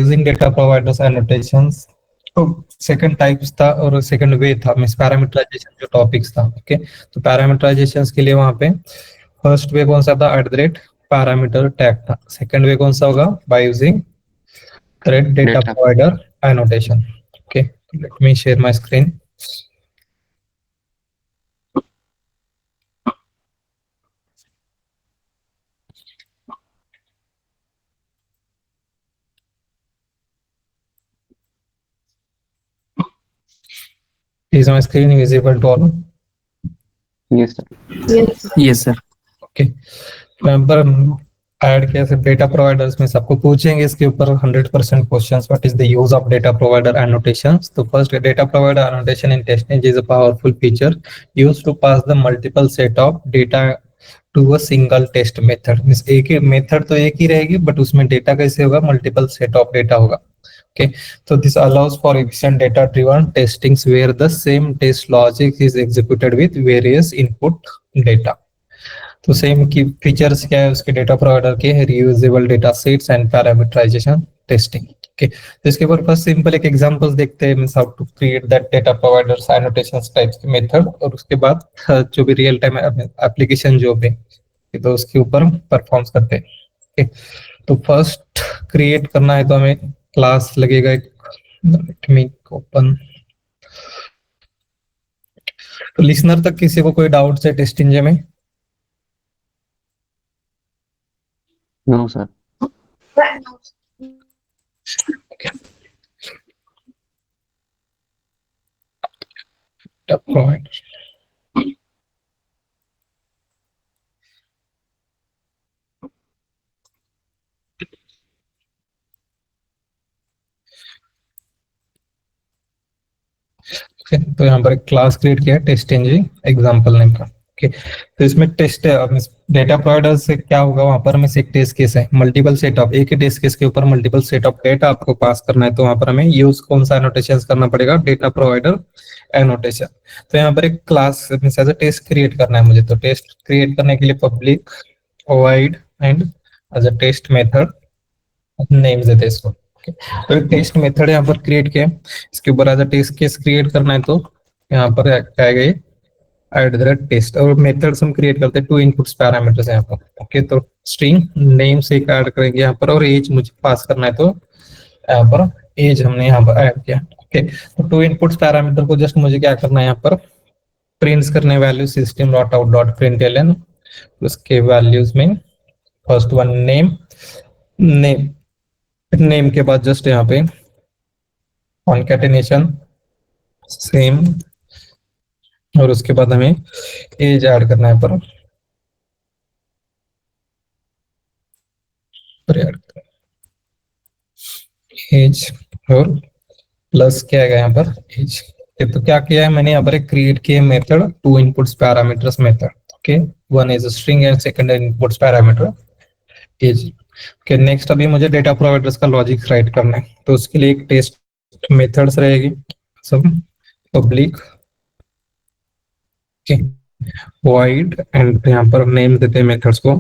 Using data providers annotations. तो second types था और सेकंड वे था मींस पैरामीटराइजेशन जो टॉपिक्स था। ओके, तो पैरामीटराइजेशंस के लिए वहां पे फर्स्ट वे कौन सा था, @ पैरामीटर टैग था। सेकंड वे कौन सा होगा, by using thread data provider annotation. Okay, let me share my screen. Is my screen visible to all? Yes, sir. Yes, sir. Okay, यहाँ पर ऐड किया सिर्फ डेटा प्रोवाइडर्स में सबको पूछेंगे इसके ऊपर 100% questions. What is the use of data provider annotations? तो first, data provider annotation in testing is a powerful feature used to pass the multiple set of data to a single test method. Means एक ही method तो एक ही रहेगी but उसमें data कैसे होगा, multiple set of data होगा। Okay, so this allows for efficient data-driven testings where the same test logic is executed with various input data. तो सेम की फीचर्स क्या है उसके डेटा प्रोवाइडर के, reusable data sets and parameterization testing. Okay, तो इसके ऊपर फर्स्ट सिंपल एक एग्जांपल्स देखते हैं, means how to create that data providers annotations types के मेथड, और उसके बाद जो भी रियल टाइम एप्लीकेशन जो भी तो उसके ऊपर परफॉर्म्स करते हैं। ओके, तो फर्स्ट क्रिएट करना है तो हमें क्लास लगेगा एक, लेट मी ओपन। तो लिसनर तक किसी को कोई डाउट्स है टेस्ट इंजन में? No, sir. Okay. Point. तो यहाँ पर एक क्लास क्रिएट किया है टेस्ट इंजन एग्जांपल नेम का। ओके, तो इसमें टेस्ट डेटा प्रोवाइडर से क्या होगा, वहां पर हमें एक टेस्ट केस है, मल्टीपल सेट ऑफ, एक ही टेस्ट केस के ऊपर मल्टीपल सेट ऑफ डेटा आपको पास करना है। तो वहां पर हमें यूज कौन सा एनोटेशन करना पड़ेगा, डेटा प्रोवाइडर एनोटेशन। तो यहाँ पर एक class as a test create करना है मुझे। तो टेस्ट क्रिएट करने के लिए public void and as a test method name देते इसको। ओके, तो एक टेस्ट मेथड यहाँ पर क्रिएट किया, इसके ऊपर as a test case create करना है। तो यहाँ पर आएगा ये @टेस्ट, और मेथड्स हम क्रिएट करते हैं, 2 इनपुट्स पैरामीटर्स यहाँ पर। ओके, तो स्ट्रिंग नेम से एक ऐड करेंगे यहाँ पर, और एज मुझे पास करना है तो यहाँ पर एज हमने यहाँ पर ऐड किया। ओके, तो 2 इनपुट्स पैरामीटर को जस्ट मुझे क्या करना है, यहाँ पर प्रिंट्स करने value system dot out dot println. उसके वैल्यूज में फर्स्ट वन नेम, नेम के बाद जस्ट यहाँ पे कॉन्कैटिनेशन सेम, और उसके बाद हमें एज ऐड करना है पर एज, और प्लस क्या है यहाँ पर एज। तो क्या किया है मैंने यहाँ पर एक क्रिएट किया method 2 inputs parameters method. Okay, one is string and second inputs parameter as. Okay, next अभी मुझे डेटा प्रोवाइडर्स का लॉजिक राइट करना है। तो उसके लिए एक टेस्ट मेथड्स रहेगी सब, पब्लिक void एंड यहाँ पर नेम देते हैं मेथड्स को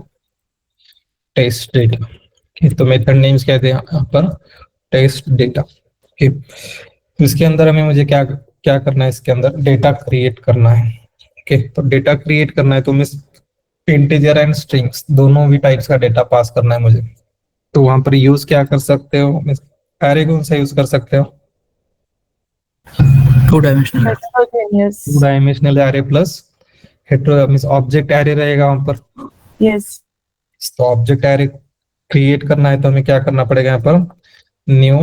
टेस्ट डेटा। तो मेथड नेम्स क्या थे यहाँ पर, टेस्ट डेटा। ओके, इसके अंदर हमें मुझे क्या क्या करना है, इसके अंदर डेटा क्रिएट करना है। ओके, तो डेटा क्रिएट करना है तो मिस इंटीजर एंड स्ट्रिंग्स दोनों भी टाइप्स का डेटा पास करना है मुझे। तो वहां पर यूज क्या कर सकते हो, एरे कौन सा यूज कर सकते हो, 2 dimensional. Two dimensional array plus hetero means object array रहेगा वहां पर। Yes. तो ऑब्जेक्ट एरे क्रिएट करना है तो हमें क्या करना पड़ेगा, यहाँ पर new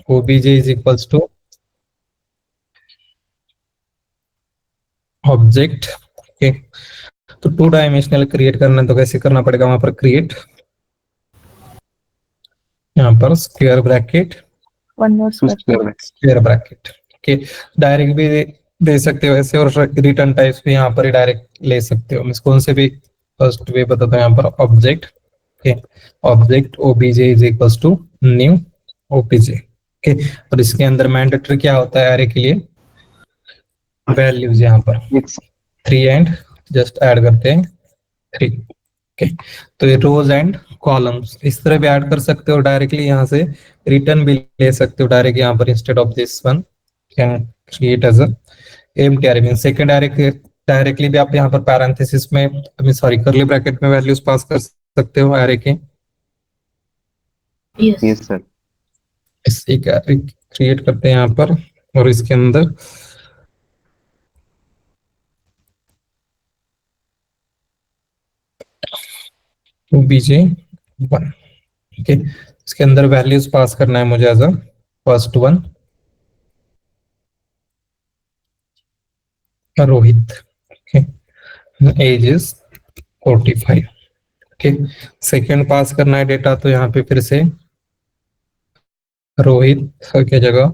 obj is equals to object. Okay, तो 2 डायमेंशनल क्रिएट करना है तो कैसे करना पड़ेगा, वहां पर क्रिएट, यहाँ पर square bracket, One more square. Square bracket. Okay, direct भी दे सकते हो ऐसे, और रिटर्न टाइप्स भी यहाँ पर ही डायरेक्ट ले सकते हो। मींस कौन से भी फर्स्ट वे बताता हूँ, यहाँ पर object, okay, object obj is equals to new obj। Okay, और इसके अंदर मैंडेटरी क्या होता है एरे के लिए, वैल्यूज यहाँ पर 3 एंड जस्ट ऐड करते हैं 3। ओके, तो ये रोज एंड कॉलम्स इस तरह भी ऐड कर सकते हो डायरेक्टली, यहाँ से रिटर्न भी ले सकते हो डायरेक्ट यहाँ पर instead of this one can create as a empty array mean second directly भी आप यहाँ पर पैरेंथेसिस में सॉरी करली ब्रैकेट में वैल्यूज पास कर सकते हो अरे के। Yes sir. इसी का क्रिएट करते हैं यहाँ पर और इसके अंदर बीजे 1 ओके, इसके अंदर वैल्यूज पास करना है मुझे as a first one Rohit, okay, age is 45, okay. Second pass करना है डेटा तो यहाँ पे फिर से रोहित की जगह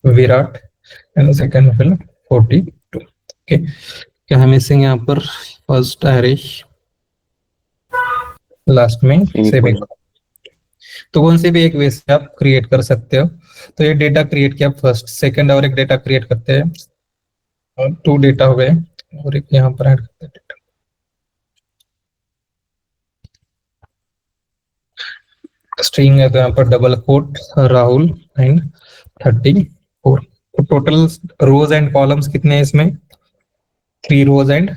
Virat and second fill 42, okay. क्या है मिसिंग यहाँ पर? फर्स्ट एरिश लास्ट में सेविंग, तो कौन सी भी एक वे से आप क्रिएट कर सकते हो। तो ये डेटा क्रिएट किया फर्स्ट, सेकंड और एक डेटा क्रिएट करते हैं और 2 डेटा हो गए और एक यहाँ पर ऐड करते हैं डेटा। स्ट्रिंग है तो यहाँ पर डबल कोट राहुल एंड 34, तो टोटल रोज एंड कॉलम्स कितने हैं इसमें? 3 रोज एंड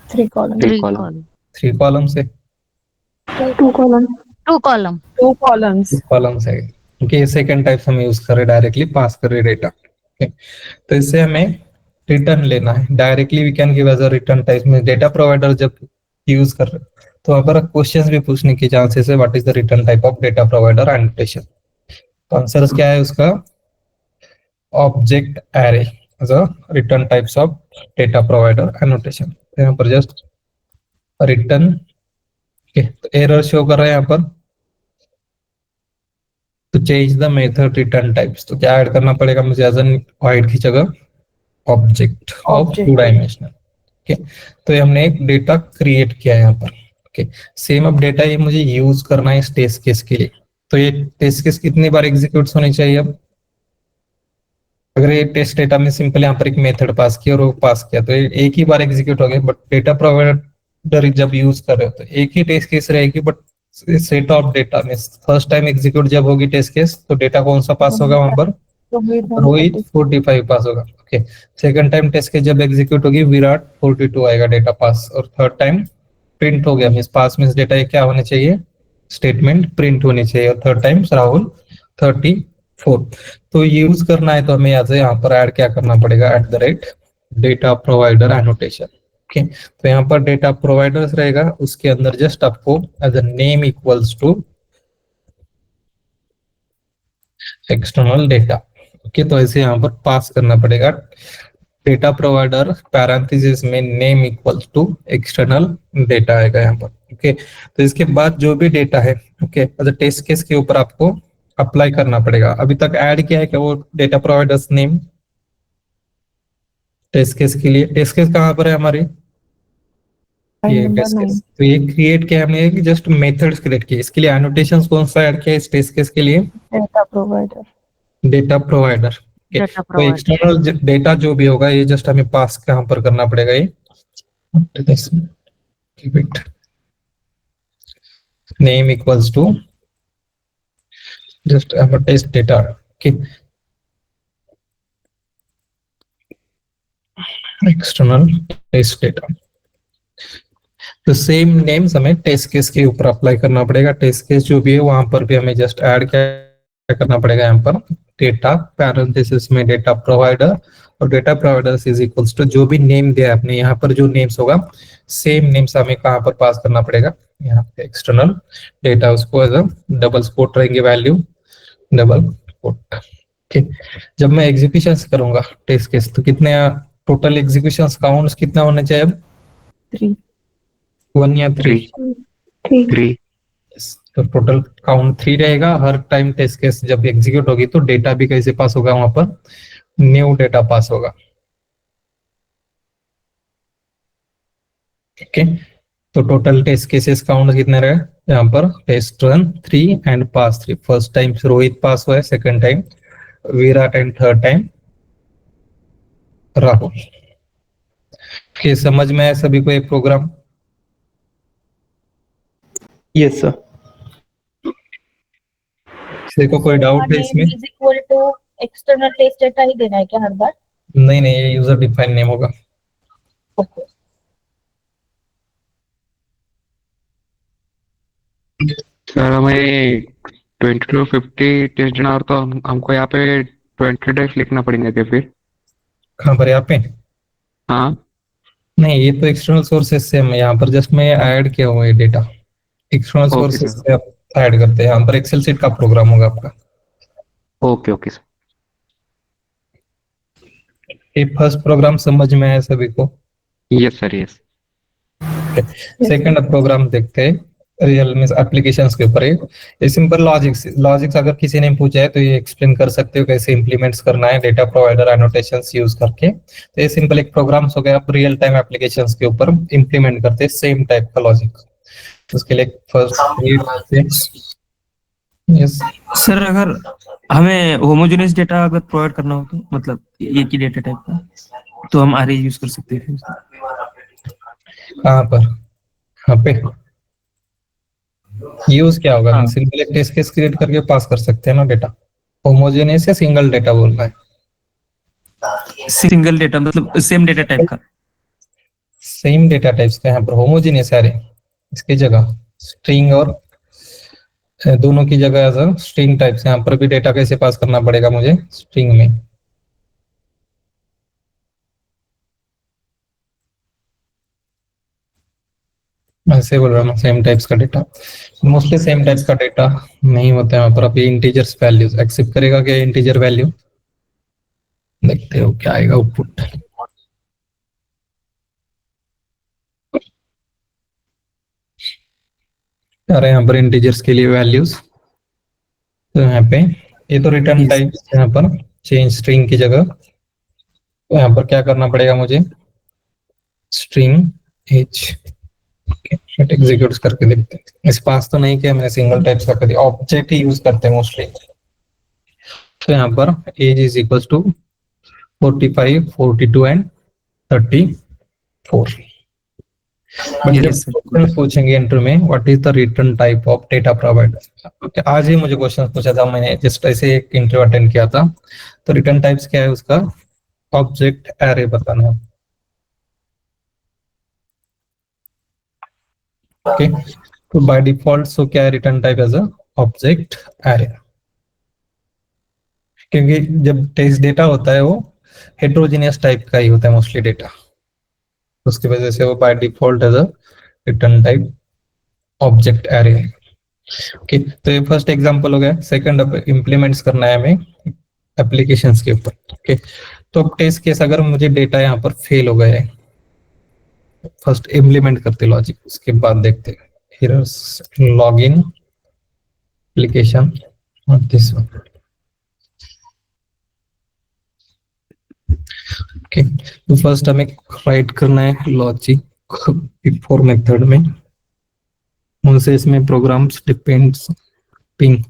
3 columns. 3 column. 3 कॉलम्स है, 2 columns. 2 column. 2 columns. कॉलम्स है क्योंकि सेकंड टाइप हम यूज कर रहे डायरेक्टली पास कर रहे डेटा, तो इससे हमें रिटर्न लेना है directly. We can give as a return type में डेटा प्रोवाइडर जब यूज कर रहे तो वहां पर क्वेश्चंस भी पूछने की चांसेस है what is the return type of data provider annotation. तो आंसर क्या है उसका? Object array as a return types of data provider annotation. यहाँ पर जस्ट रिटर्न, तो एरर शो कर रहा है यहाँ पर, तो change the method return types, तो क्या ऐड करना पड़ेगा मुझे एज एन वाइड की जगह ऑब्जेक्ट ऑफ 2 डायमेंशनल, ओके। तो ये हमने एक डेटा क्रिएट किया है यहाँ पर, ओके। सेम अब डेटा ये मुझे यूज करना है इस टेस्ट केस के लिए, तो ये टेस्ट केस कितनी बार एग्जीक्यूट होनी चाहिए? अब अगर ये टेस्ट डेटा में सिंपल यहाँ पर एक मेथड पास किया और वो पास किया तो ये एक ही बार एग्जीक्यूट हो गया, बट डेटा प्रोवाइडर जब यूज कर रहे हो तो एक ही टेस्ट केस रहेगी, बट सेट ऑफ डेटा में फर्स्ट टाइम एग्जीक्यूट जब होगी टेस्ट केस तो डेटा कौन सा पास होगा वहां पर? रोहित 45 पास होगा, okay. Second time test case जब एग्जीक्यूट होगी विराट 42 आएगा डेटा पास, और थर्ड टाइम प्रिंट हो गया मींस पास मींस डेटा क्या होने चाहिए? स्टेटमेंट प्रिंट होनी चाहिए, और थर्ड टाइम राहुल 34। तो यूज करना है तो हमें यहाँ पर ऐड क्या करना पड़ेगा? @Data provider annotation, okay. तो यहाँ पर डेटा प्रोवाइडर्स रहेगा, उसके अंदर जस्ट आपको as a name equals to external data, okay. तो ऐसे यहाँ पर पास करना पड़ेगा डेटा प्रोवाइडर पैरेंथेसिस में name equals to external data आएगा यहाँ पर, ओके। तो इसके बाद जो भी डेटा है, okay, as a test case के ऊपर आपको अप्लाई करना पड़ेगा। अभी तक ऐड किया है क्या वो data providers name test case के लिए? टेस्ट केस कहाँ पर है हमारी? ये टेस्ट केस, तो ये क्रिएट किया हमने कि जस्ट मेथड्स क्रिएट किए, इसके लिए एनोटेशंस कौन सा ऐड किया इस टेस्ट केस के लिए? Data provider. Data provider, Data तो provider. एक्सटर्नल डेटा जो भी होगा ये जस्ट हमें पास कहाँ पर करना पड़ेगा? ये name equals to just test data, okay. External test data, तो सेम नेम्स हमें टेस्ट केस के ऊपर अप्लाई करना पड़ेगा। टेस्ट केस जो भी है वहां पर भी हमें जस्ट ऐड क्या करना पड़ेगा? यहाँ पर डेटा पैरेंथेसिस में डेटा प्रोवाइडर, और data provider is equals to जो भी नेम दिया है आपने यहाँ पर जो नेम्स होगा सेम नेम्स हमें कहाँ पर पास करना पड़ेगा? यहाँ पे एक्सटर्नल डेटा, उसको एज अ डबल कोट रहेंगे वैल्यू डबल कोट, ओके। जब मैं एग्जीक्यूशन करूंगा टेस्ट केस तो कितने टोटल एग्जीक्यूशन काउंट्स कितना होना चाहिए? अब 3. 1 या 3? 3. तो टोटल काउंट 3 रहेगा। हर टाइम टेस्ट केस जब एग्जीक्यूट होगी तो डेटा भी कैसे पास होगा? वहां पर न्यू डेटा पास होगा, ओके। तो टोटल टेस्ट केसेस काउंट कितने रहे यहाँ पर? Test run 3 and pass 3। First time Rohit pass हुआ है, second time Virat and third time Rahul, okay. समझ में आया सभी को ये प्रोग्राम? Yes sir. किसी को कोई डाउट है इसमें? Is equal to external test data ही देना है क्या हर बार? नहीं नहीं, ये यूजर डिफाइन नेम होगा। ओके। सर हमें 20 to 50 टेस्ट देना और तो हमको यहाँ पे 20 डेज लिखना पड़ेंगे क्या फिर? कहाँ पर यहाँ पे? हाँ नहीं, ये तो एक्सटर्नल सोर्सेज से हम यहाँ पर जस्ट मैं ऐड किया हुआ है data. External okay sources sir, से आप ऐड करते हैं। यहाँ पर एक्सेल सीट का प्रोग्राम होगा आपका। Okay okay sir. ये फर्स्ट प्रोग्राम समझ में आया सभी को? Yes sir yes. Second program देखते हैं रियल में एप्लीकेशंस के ऊपर। ये सिंपल लॉजिक्स अगर किसी ने पूछा है तो ये एक्सप्लेन कर सकते हो कैसे इंप्लीमेंट्स करना है डेटा प्रोवाइडर एनोटेशंस यूज करके। तो ये सिंपल एक प्रोग्राम्स हो गया, आप रियल टाइम एप्लीकेशंस के ऊपर इंप्लीमेंट करते हैं सेम टाइप का लॉजिक। उसके लिए फर्स्ट यस सर अगर हमें होमोजेनियस डेटा अगर प्रोवाइड करना हो तो मतलब एक ही डेटा टाइप का, तो हम आरए यूज कर सकते हैं फिर। कहाँ पर? यहाँ पे यूज क्या होगा? हाँ। सिंपल एक टेस्ट केस क्रिएट करके पास कर सकते हैं ना डेटा। होमोजेनियस या सिंगल डेटा बोल रहा है? सिंगल डेटा मतलब सेम डेटा टाइप का। सेम डेटा टाइप्स का यहाँ पर होमोजेनियस है। इसकी जगह स्ट्रिंग और दोनों की जगह एज अ स्ट्रिंग टाइप्स। यहाँ पर भी डेटा कैसे पास करना पड़ेगा मुझे? स्ट्रिंग में। ऐसे बोल रहा हूँ सेम टाइप्स का डेटा। मोस्टली सेम टाइप्स का डेटा नहीं होता है यहाँ पर। अभी इंटीजर्स वैल्यूज एक्सेप्ट करेगा क्या? इंटीजर वैल्यू देखते हो क्या आएगा आउटपुट। अरे यहाँ पर इंटीजर्स के लिए वैल्यूज, तो यहाँ पे ये तो रिटर्न Yes. टाइप यहाँ पर चेंज स्ट्रिंग की जगह। तो यहाँ पर क्या करना पड़ेगा मुझे? स्ट्रिंग एच एग्जीक्यूट करके देखते हैं। इस पास तो नहीं किया मैंने, सिंगल टाइप्स का कर दिया। ऑब्जेक्ट ही यूज करते हैं मोस्टली। तो यहाँ पर age is equal to 45, 42 and 34। But जब Yes, sir. क्वेश्चन पूछेंगे इंटरव्यू में what is the return type of data provider, आज ही मुझे क्वेश्चन पूछा था, मैंने जस्ट ऐसे एक इंटरव्यू अटेंड किया था। तो रिटर्न टाइप्स क्या है उसका? ऑब्जेक्ट एरे बताना है। ओके, तो बाय डिफॉल्ट सो क्या है return type as a object array. क्योंकि जब टेस्ट डेटा होता है वो हेट्रोजेनियस टाइप का ही होता है मोस्टली डेटा, उसकी वजह से वो by default as a return type object array. Okay, तो ये फर्स्ट एग्जांपल हो गया। सेकंड अब इंप्लीमेंट्स करना है हमें एप्लीकेशंस के ऊपर। ओके, तो अब टेस्ट केस अगर मुझे डेटा यहाँ पर फेल हो गया है, फर्स्ट इम्प्लीमेंट करते लॉजिक, उसके बाद देखते हैं एरर्स लॉगिन एप्लीकेशन और दिस वन। ओके, तो फर्स्ट हमें राइट करना है लॉजिक बिफोर मेथड में, उनसे इसमें प्रोग्राम्स डिपेंड्स पिंग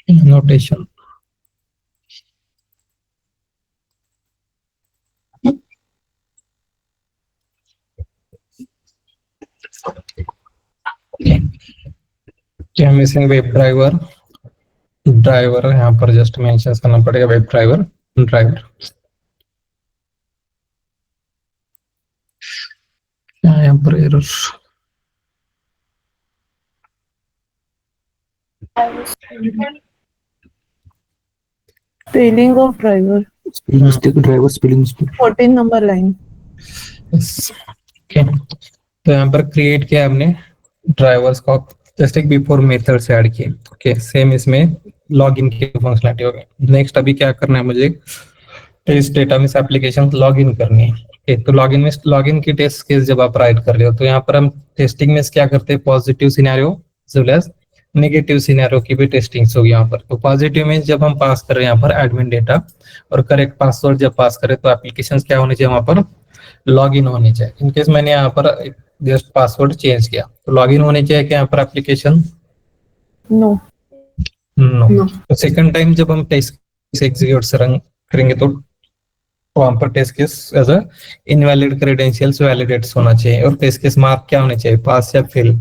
नोटेशन। क्या मिसिंग? Web driver. ड्राइवर यहाँ पर जस्ट मेंशन करना पड़ेगा, वेब ड्राइवर ड्राइवर। क्या यहाँ पर error? Spelling of driver. Driver spelling mistake. 14 number line. Okay, तो यहाँ पर क्रिएट किया हमने ड्राइवर्स का जस्ट एक बिफोर मेथड से ऐड किए। ओके, सेम इसमें लॉगिन की फंक्शनलिटी हो गई। नेक्स्ट अभी क्या करना है मुझे? टेस्ट डेटा में एप्लीकेशन लॉगिन करनी है। ओके, तो लॉगिन की टेस्ट केस जब आप राइट कर रहे हो तो यहाँ पर हम टेस्टिंग में क्या करते हैं? Positive scenario as well as negative scenario की भी टेस्टिंग्स होगी यहाँ पर। तो पॉजिटिव में जब हम पास कर रहे हैं यहाँ पर एडमिन डेटा और करेक्ट पासवर्ड जब पास करें तो एप्लीकेशन क्या होनी चाहिए? वहाँ पर लॉगिन होनी चाहिए। इनकेस मैंने यहाँ पर जस्ट पासवर्ड चेंज किया तो लॉगिन होनी चाहिए क्या यहाँ पर एप्लीकेशन? No. नो। तो सेकंड टाइम जब हम टेस्ट से एग्जीक्यूट से रन करेंगे तो वहां पर test case as a invalid credentials validates होना चाहिए और टेस्ट केस मार्क क्या होने चाहिए, पास या फेल।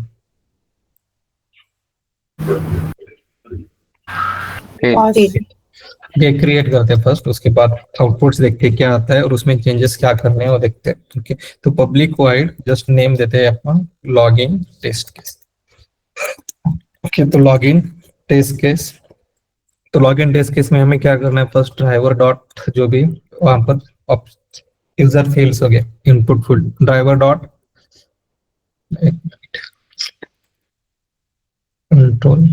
पास ये क्रिएट करते हैं फर्स्ट, उसके बाद आउटपुट्स देखते हैं क्या आता है और उसमें चेंजेस क्या करने हैं वो देखते हैं। ओके, तो पब्लिक वाइड जस्ट नेम देते हैं अपन लॉगिन टेस्ट केस। ओके, तो लॉगिन टेस्ट केस, तो लॉगिन टेस्ट केस में हमें क्या करना है, फर्स्ट ड्राइवर डॉट जो भी वहां पर यूजर फील्ड्स हो गए input field driver dot control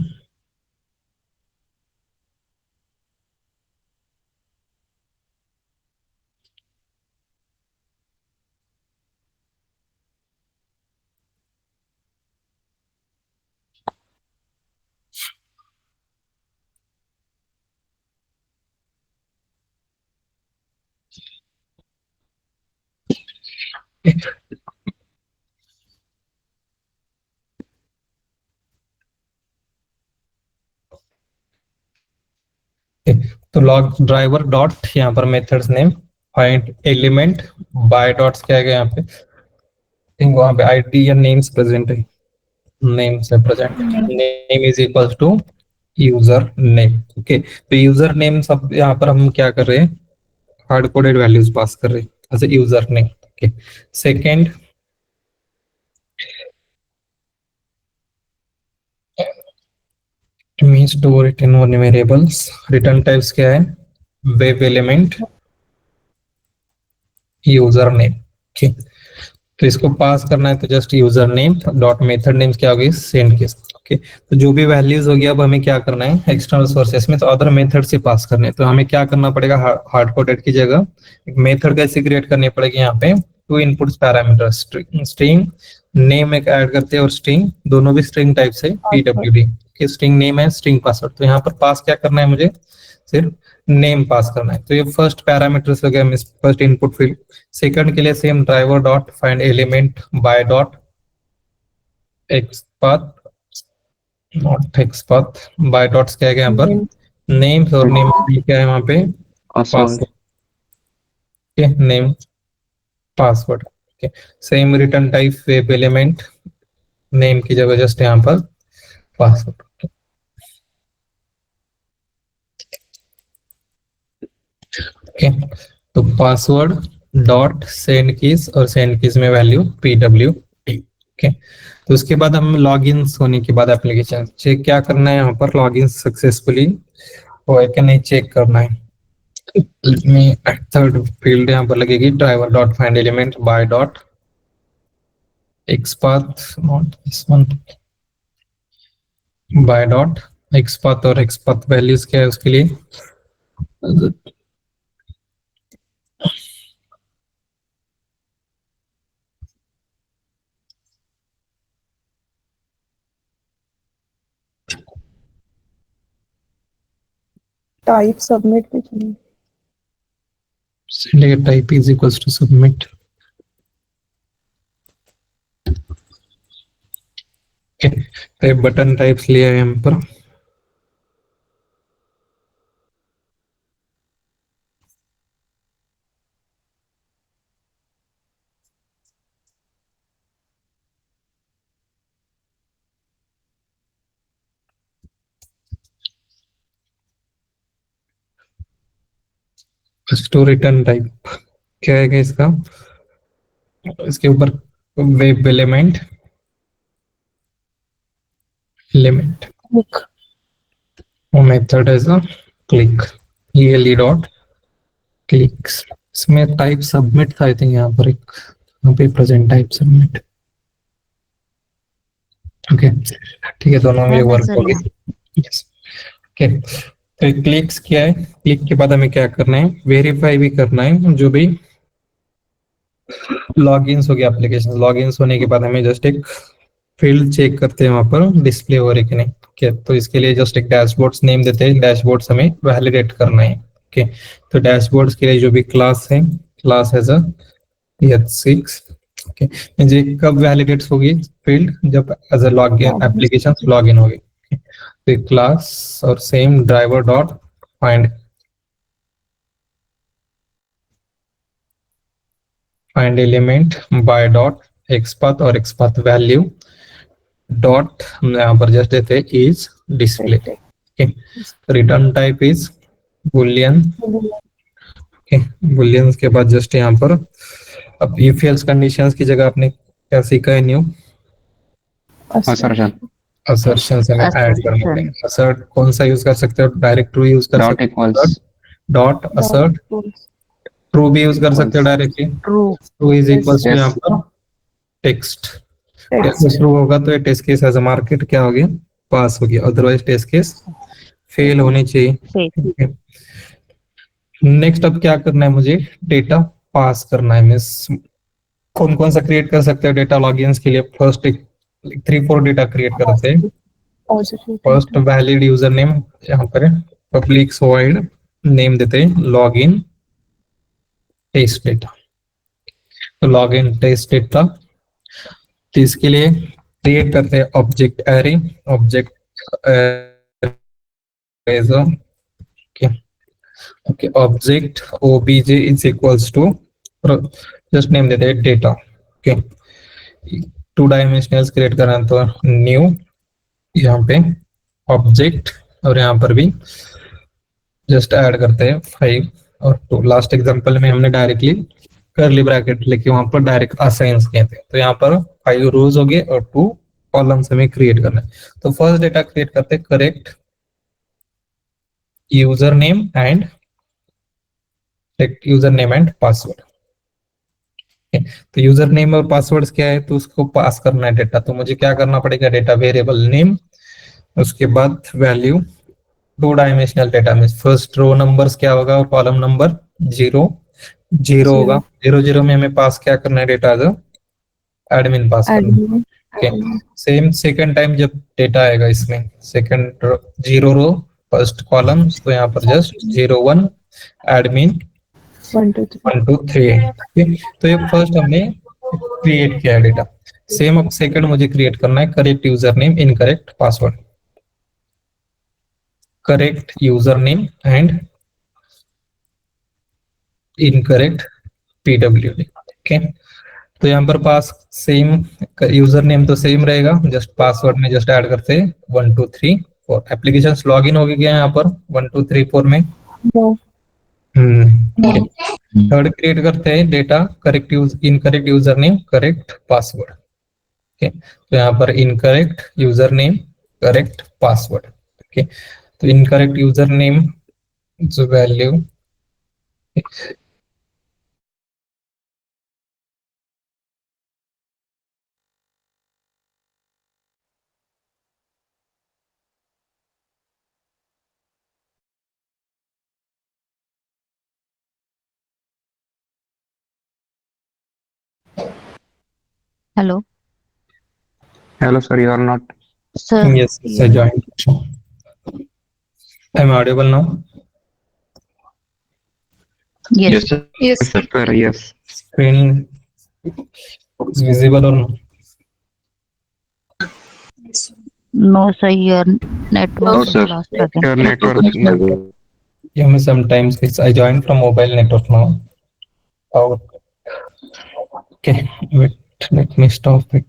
तो लॉग ड्राइवर डॉट यहाँ पर methods name find element by dots क्या है यहाँ पे, वहां पे आईडी या नेम्स प्रेजेंट है, नेम्स है present, name is equal to user name. Okay, तो यूजर नेम सब यहाँ पर हम क्या कर रहे हैं, हार्ड कोडेड वैल्यूज पास कर रहे हैं as a user name. Okay, second means to return one variables, return types क्या है, web element user name. Okay, तो इसको पास करना है तो just user name dot method names क्या होगी, सेंड केस। ओके, तो जो भी वैल्यूज होगी अब हमें क्या करना है एक्सटर्नल सोर्सेस में, तो अदर मेथड से पास करने हैं। तो हमें क्या करना पड़ेगा, हार्ड कोडेड की जगह एक मेथड कैसे क्रिएट करनी पड़ेगी, यहाँ पे to inputs parameter string name एक ऐड करते हैं और स्ट्रिंग, दोनों भी स्ट्रिंग टाइप से पीडब्ल्यूडी की स्ट्रिंग नेम है स्ट्रिंग पासवर्ड। तो यहाँ पर पास क्या करना है, मुझे सिर्फ नेम पास करना है। तो ये फर्स्ट पैरामीटर्स हो गया, फर्स्ट इनपुट फील्ड। सेकंड के लिए same driver dot find element by dot xpath not xpath by dots क्या है यहाँ पर नेम और नेम क्या है वहां पे password. Okay, name password. Okay, same return type web element name की जगह जस्ट यहाँ पर पासवर्ड। ओके, तो पासवर्ड डॉट सेंड कीज और सेंड कीज में वैल्यू PWD। ओके, तो उसके बाद हम लॉगिन होने के बाद एप्लीकेशन चेक क्या करना है, यहाँ पर लॉगिन सक्सेसफुली हो है कि नहीं चेक करना है। थर्ड फील्ड यहाँ पर लगेगी driver dot find element by dot xpath not this one by dot xpath, और एक्सपाथ वैल्यूज क्या है उसके लिए टाइप सबमिट भी चाहिए। type is equals to submit। तो बटन टाइप्स लिया है यहाँ पर, टू रिटर्न टाइप क्या है इसका, इसके ऊपर web element element method as a click ELE dot clicks. इसमें टाइप सबमिट था आई थिंक, यहाँ पर एक यहाँ पे प्रेजेंट टाइप सबमिट। ओके, ठीक है, दोनों में वर्क हो गया। यस, ओके, तो क्लिक्स क्या है, क्लिक के बाद हमें क्या करना है, वेरीफाई भी करना है जो भी लॉगिन्स हो गया एप्लीकेशन। लॉगिन्स होने के बाद हमें जस्ट एक फील्ड चेक करते हैं वहां पर डिस्प्ले हो रही कि नहीं। ओके, तो इसके लिए जस्ट एक डैशबोर्ड्स नेम देते हैं, डैशबोर्ड्स हमें वैलिडेट करना है। ओके, तो डैशबोर्ड्स के लिए जो भी क्लास है, क्लास एज अ H6। ओके, ये कब वैलिडेट होगी फील्ड, जब as a login application login होगी। तो क्लास और same driver dot find find element by dot xpath और एक्सपाथ वैल्यू डॉट हम यहाँ पर जस्ट देते हैं is display. Return type is boolean. Boolean के बाद जस्ट यहाँ पर अब इफ एल्स कंडीशंस की जगह आपने क्या सीखा है न्यू? असर्शन असर्शन से ऐड करना पड़ेगा। असर्ट कौन सा यूज कर सकते हो? डायरेक्ट ट्रू यूज कर डॉट सकते इक्वल्स हो, डॉट असर्ट। ट्रू भी यूज कर सकते हो directly. True is equals to यहाँ पर टेक्स्ट। ट्रू होगा तो ये test case as a market क्या हो गया? पास हो गया, अदरवाइज टेस्ट केस फेल होनी चाहिए। नेक्स्ट अब क्या करना है मुझे? डेटा पास करना है। मिस कौन कौन सा क्रिएट कर सकते हो डेटा लॉगिन्स के लिए? फर्स्ट 3-4 डेटा क्रिएट करते हैं। फर्स्ट वैलिड यूजर नेम, यहाँ पर पब्लिक वॉइड नेम देते हैं लॉगिन टेस्ट डेटा। तो लॉगिन टेस्ट डेटा, तो इसके लिए क्रिएट करते हैं object array. Object okay object obj is equals to, just name देते हैं डेटा। ओके 2 डायमेंशनल्स क्रिएट करना है तो न्यू, यहाँ पे ऑब्जेक्ट और यहाँ पर भी जस्ट ऐड करते हैं 5 और 2। लास्ट एग्जांपल में हमने डायरेक्टली कर्ली ब्रैकेट लेके वहां पर डायरेक्ट असाइंस किए थे। तो यहाँ पर 5 रोज हो गए और 2 कॉलम्स हमें क्रिएट करना है। तो फर्स्ट डेटा क्रिएट करते हैं correct user name and password. तो यूजर नेम और पासवर्ड क्या है? तो उसको पास करना है डेटा। तो मुझे क्या करना पड़ेगा? डेटा वेरिएबल नेम, उसके बाद वैल्यू 2 डायमेंशनल डेटा में फर्स्ट रो नंबर्स क्या होगा? और कॉलम नंबर 0 0 होगा। 0 0 में हमें पास क्या करना है? डेटा जो एडमिन पास करना है। ओके सेम सेकंड टाइम जब डेटा आएगा इसमें सेकंड 0 रो फर्स्ट कॉलम, तो यहाँ पर जस्ट 0 1 एडमिन 1 2 3। तो ये फर्स्ट हमने क्रिएट किया है डेटा। सेम अब सेकंड मुझे क्रिएट करना है correct user name incorrect password. Correct user name and incorrect PWD. Okay तो यहाँ पर पास सेम यूजर नेम तो सेम रहेगा, जस्ट पासवर्ड में जस्ट ऐड करते हैं 1 2 3 4। एप्लीकेशन लॉग इन हो गया यहाँ पर 1 2 3 4 में। थर्ड क्रिएट करते हैं data correct incorrect user name correct password. Okay तो यहाँ पर incorrect user name correct password. Okay तो इनकरेक्ट यूजर नेम जो value Hello, Hello, sir. You are not. sir. yes I joined. I'm audible now. Yes. sir. Yes. Yes, sir. Yes. Screen is visible or no? No, sir. Your network No, is sir. lost again. Your network. Give me some time please. I joined from mobile network now. Oh. Okay wait, let me stop it.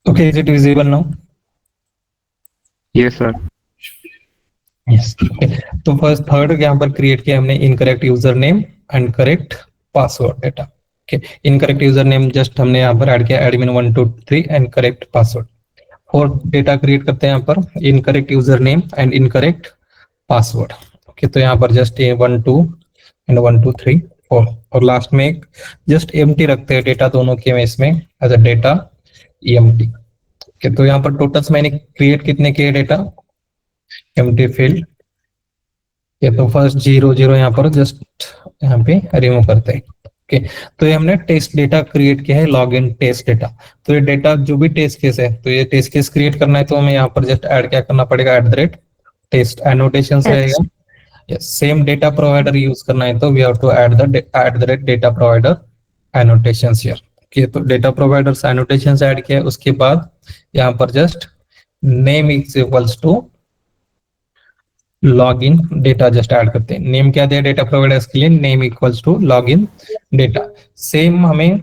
Okay, is it visible now? Yes, sir. Yes. Okay. तो first third यहाँ पर create किया हमने incorrect user name and correct password data. Okay incorrect user name just हमने यहाँ पर add किया admin 1 2 3 and correct password. Fourth data create करते हैं यहाँ पर incorrect user name and incorrect password. Okay तो यहाँ पर जस्ट 1 2 एंड 1 2 3 4 और लास्ट में एक जस्ट एम्प्टी रखते हैं डेटा दोनों के में इसमें as a data empty. Okay तो यहाँ पर टोटल्स मैंने क्रिएट कितने किए डेटा एम्प्टी फील्ड। ये तो फर्स्ट 0 0 यहाँ पर जस्ट यहाँ पे रिमूव करते हैं। ओके तो ये हमने टेस्ट डेटा क्रिएट किया है लॉगिन टेस्ट डेटा। तो ये डेटा जो भी टेस्ट केस है तो ये टेस्ट केस क्रिएट करना है तो हमें यहाँ पर जस्ट ऐड क्या करना पड़ेगा @टेस्ट एनोटेशन रहेगा। Yes same data provider use करना है तो we have to add the @data provider annotations here. कि तो डेटा प्रोवाइडर्स एनोटेशंस ऐड किया, उसके बाद यहाँ पर just name is equals to log in data just add करते हैं। नेम क्या दिया डेटा प्रोवाइडर्स के लिए, name equals to log in data. Same हमें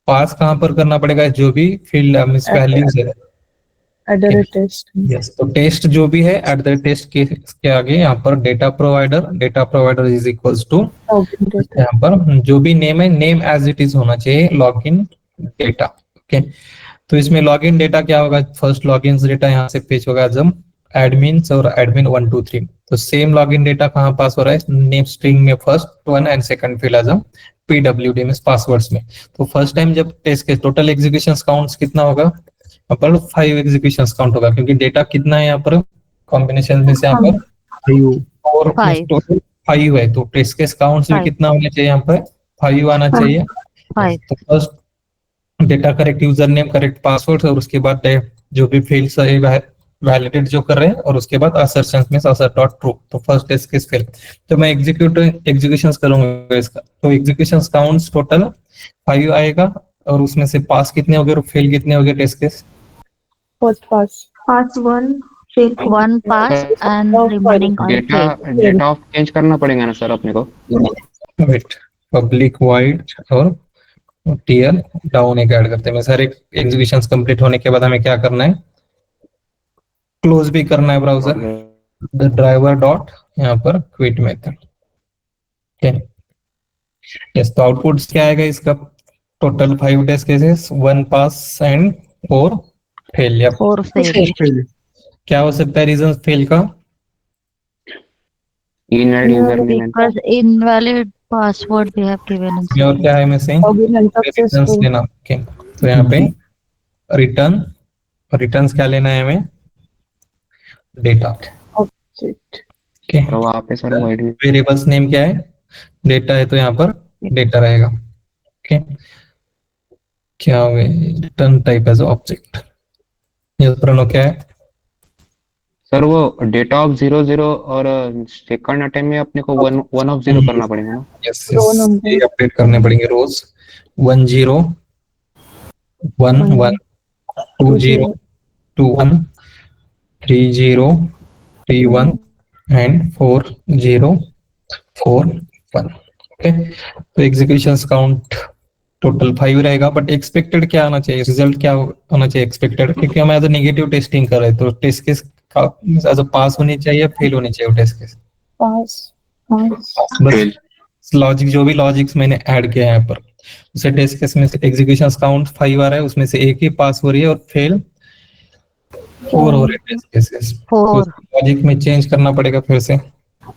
पास कहां पर करना पड़ेगा, जो भी फील्ड वैल्यूज है, at the rate test yes, तो टेस्ट जो भी है एट द टेस्ट के आगे यहाँ पर data provider is equals to, login data. यहाँ पर जो भी नेम है, नेम एज इट इज होना चाहिए लॉग इन डेटा। ओके, तो इसमें लॉग इन डेटा क्या होगा, फर्स्ट लॉग इन डेटा यहाँ से पेज होगा जब एडमिन और एडमिन 1 2 3, तो सेम लॉग इन डेटा कहाँ पास हो रहा है, नेम स्ट्रिंग में first one and second field as PWD में पासवर्ड्स में। तो फर्स्ट टाइम जब टेस्ट के टोटल एग्जीक्यूशन काउंट्स कितना होगा, यहाँ पर 5 एग्जीक्यूशन काउंट होगा, क्योंकि डेटा कितना है यहाँ पर कॉम्बिनेशन में से यहाँ पर और Five. टोटल 5 है, तो टेस्ट केस काउंट्स भी Five. कितना होना चाहिए, यहाँ पर 5 आना चाहिए। 5. तो first data correct user name correct password और उसके बाद जो भी फील्ड्स है वैलिडेट जो कर रहे हैं, और उसके बाद असर्शन में असर डॉट ट्रू, तो फर्स्ट टेस्ट केस फेल। तो मैं एग्जीक्यूशन करूंगा इसका, तो एग्जीक्यूशन काउंट्स टोटल 5 आएगा, और उसमें से पास कितने हो गए और फेल कितने हो गए test case. First pass. Pass one, fail. One pass and Oh, remaining all data fail. Data of change करना पड़ेगा ना सर अपने को। वेट, पब्लिक वाइड और टीएल डाउन एक ऐड करते हैं। मैं सारे एग्जीक्यूशंस कंप्लीट होने के बाद हमें क्या करना है, क्लोज भी करना है ब्राउजर, द ड्राइवर डॉट यहाँ पर क्विट मेथड। ओके, यस, तो आउटपुट्स क्या आएगा इसका, total 5 test cases, 1 pass and 4 fail. या 4 fail. क्या हो सकता है रीजन फेल का, invalid user name and Because invalid password they have given और inside. क्या है में से Login रीजंस unsuccessful. लेना। ओके, तो यहाँ पे रिटर्न्स क्या लेना है हमें, डेटा। Object. ओके, और वहाँ पे सर वो वेरिएबल्स नेम क्या है, डेटा है, तो यहाँ पर डेटा रहेगा। ओके, क्या रिटर्न टाइप एज ऑब्जेक्ट, ये प्रणो क्या है, सर वो डेटा ऑफ 0 0 और सेकंड अटेम्प्ट में अपने को 1 ऑफ 0 करना पड़ेगा ना। Yes Row number. ये अपडेट करने पड़ेंगे रोज, 1 0 1 1 2 0 2 1 3 0 3 1 एंड 4 0 4 1। ओके, तो एग्जीक्यूशन काउंट टोटल 5 रहेगा, बट एक्सपेक्टेड क्या आना चाहिए, रिजल्ट क्या होना चाहिए एक्सपेक्टेड, क्योंकि हम एज अ नेगेटिव टेस्टिंग कर रहे हैं, तो टेस्ट केस एज अ पास होनी चाहिए, फेल होनी चाहिए टेस्ट केस। Pass. Pass. बस लॉजिक, जो भी लॉजिक्स मैंने ऐड किया है यहाँ पर, उसे टेस्ट केस में एग्जीक्यूशन काउंट 5 आ रहा है, उसमें से एक ही पास हो रही है और फेल 4 हो रहे हैं टेस्ट केसेस। तो 4. लॉजिक में चेंज करना पड़ेगा फिर से।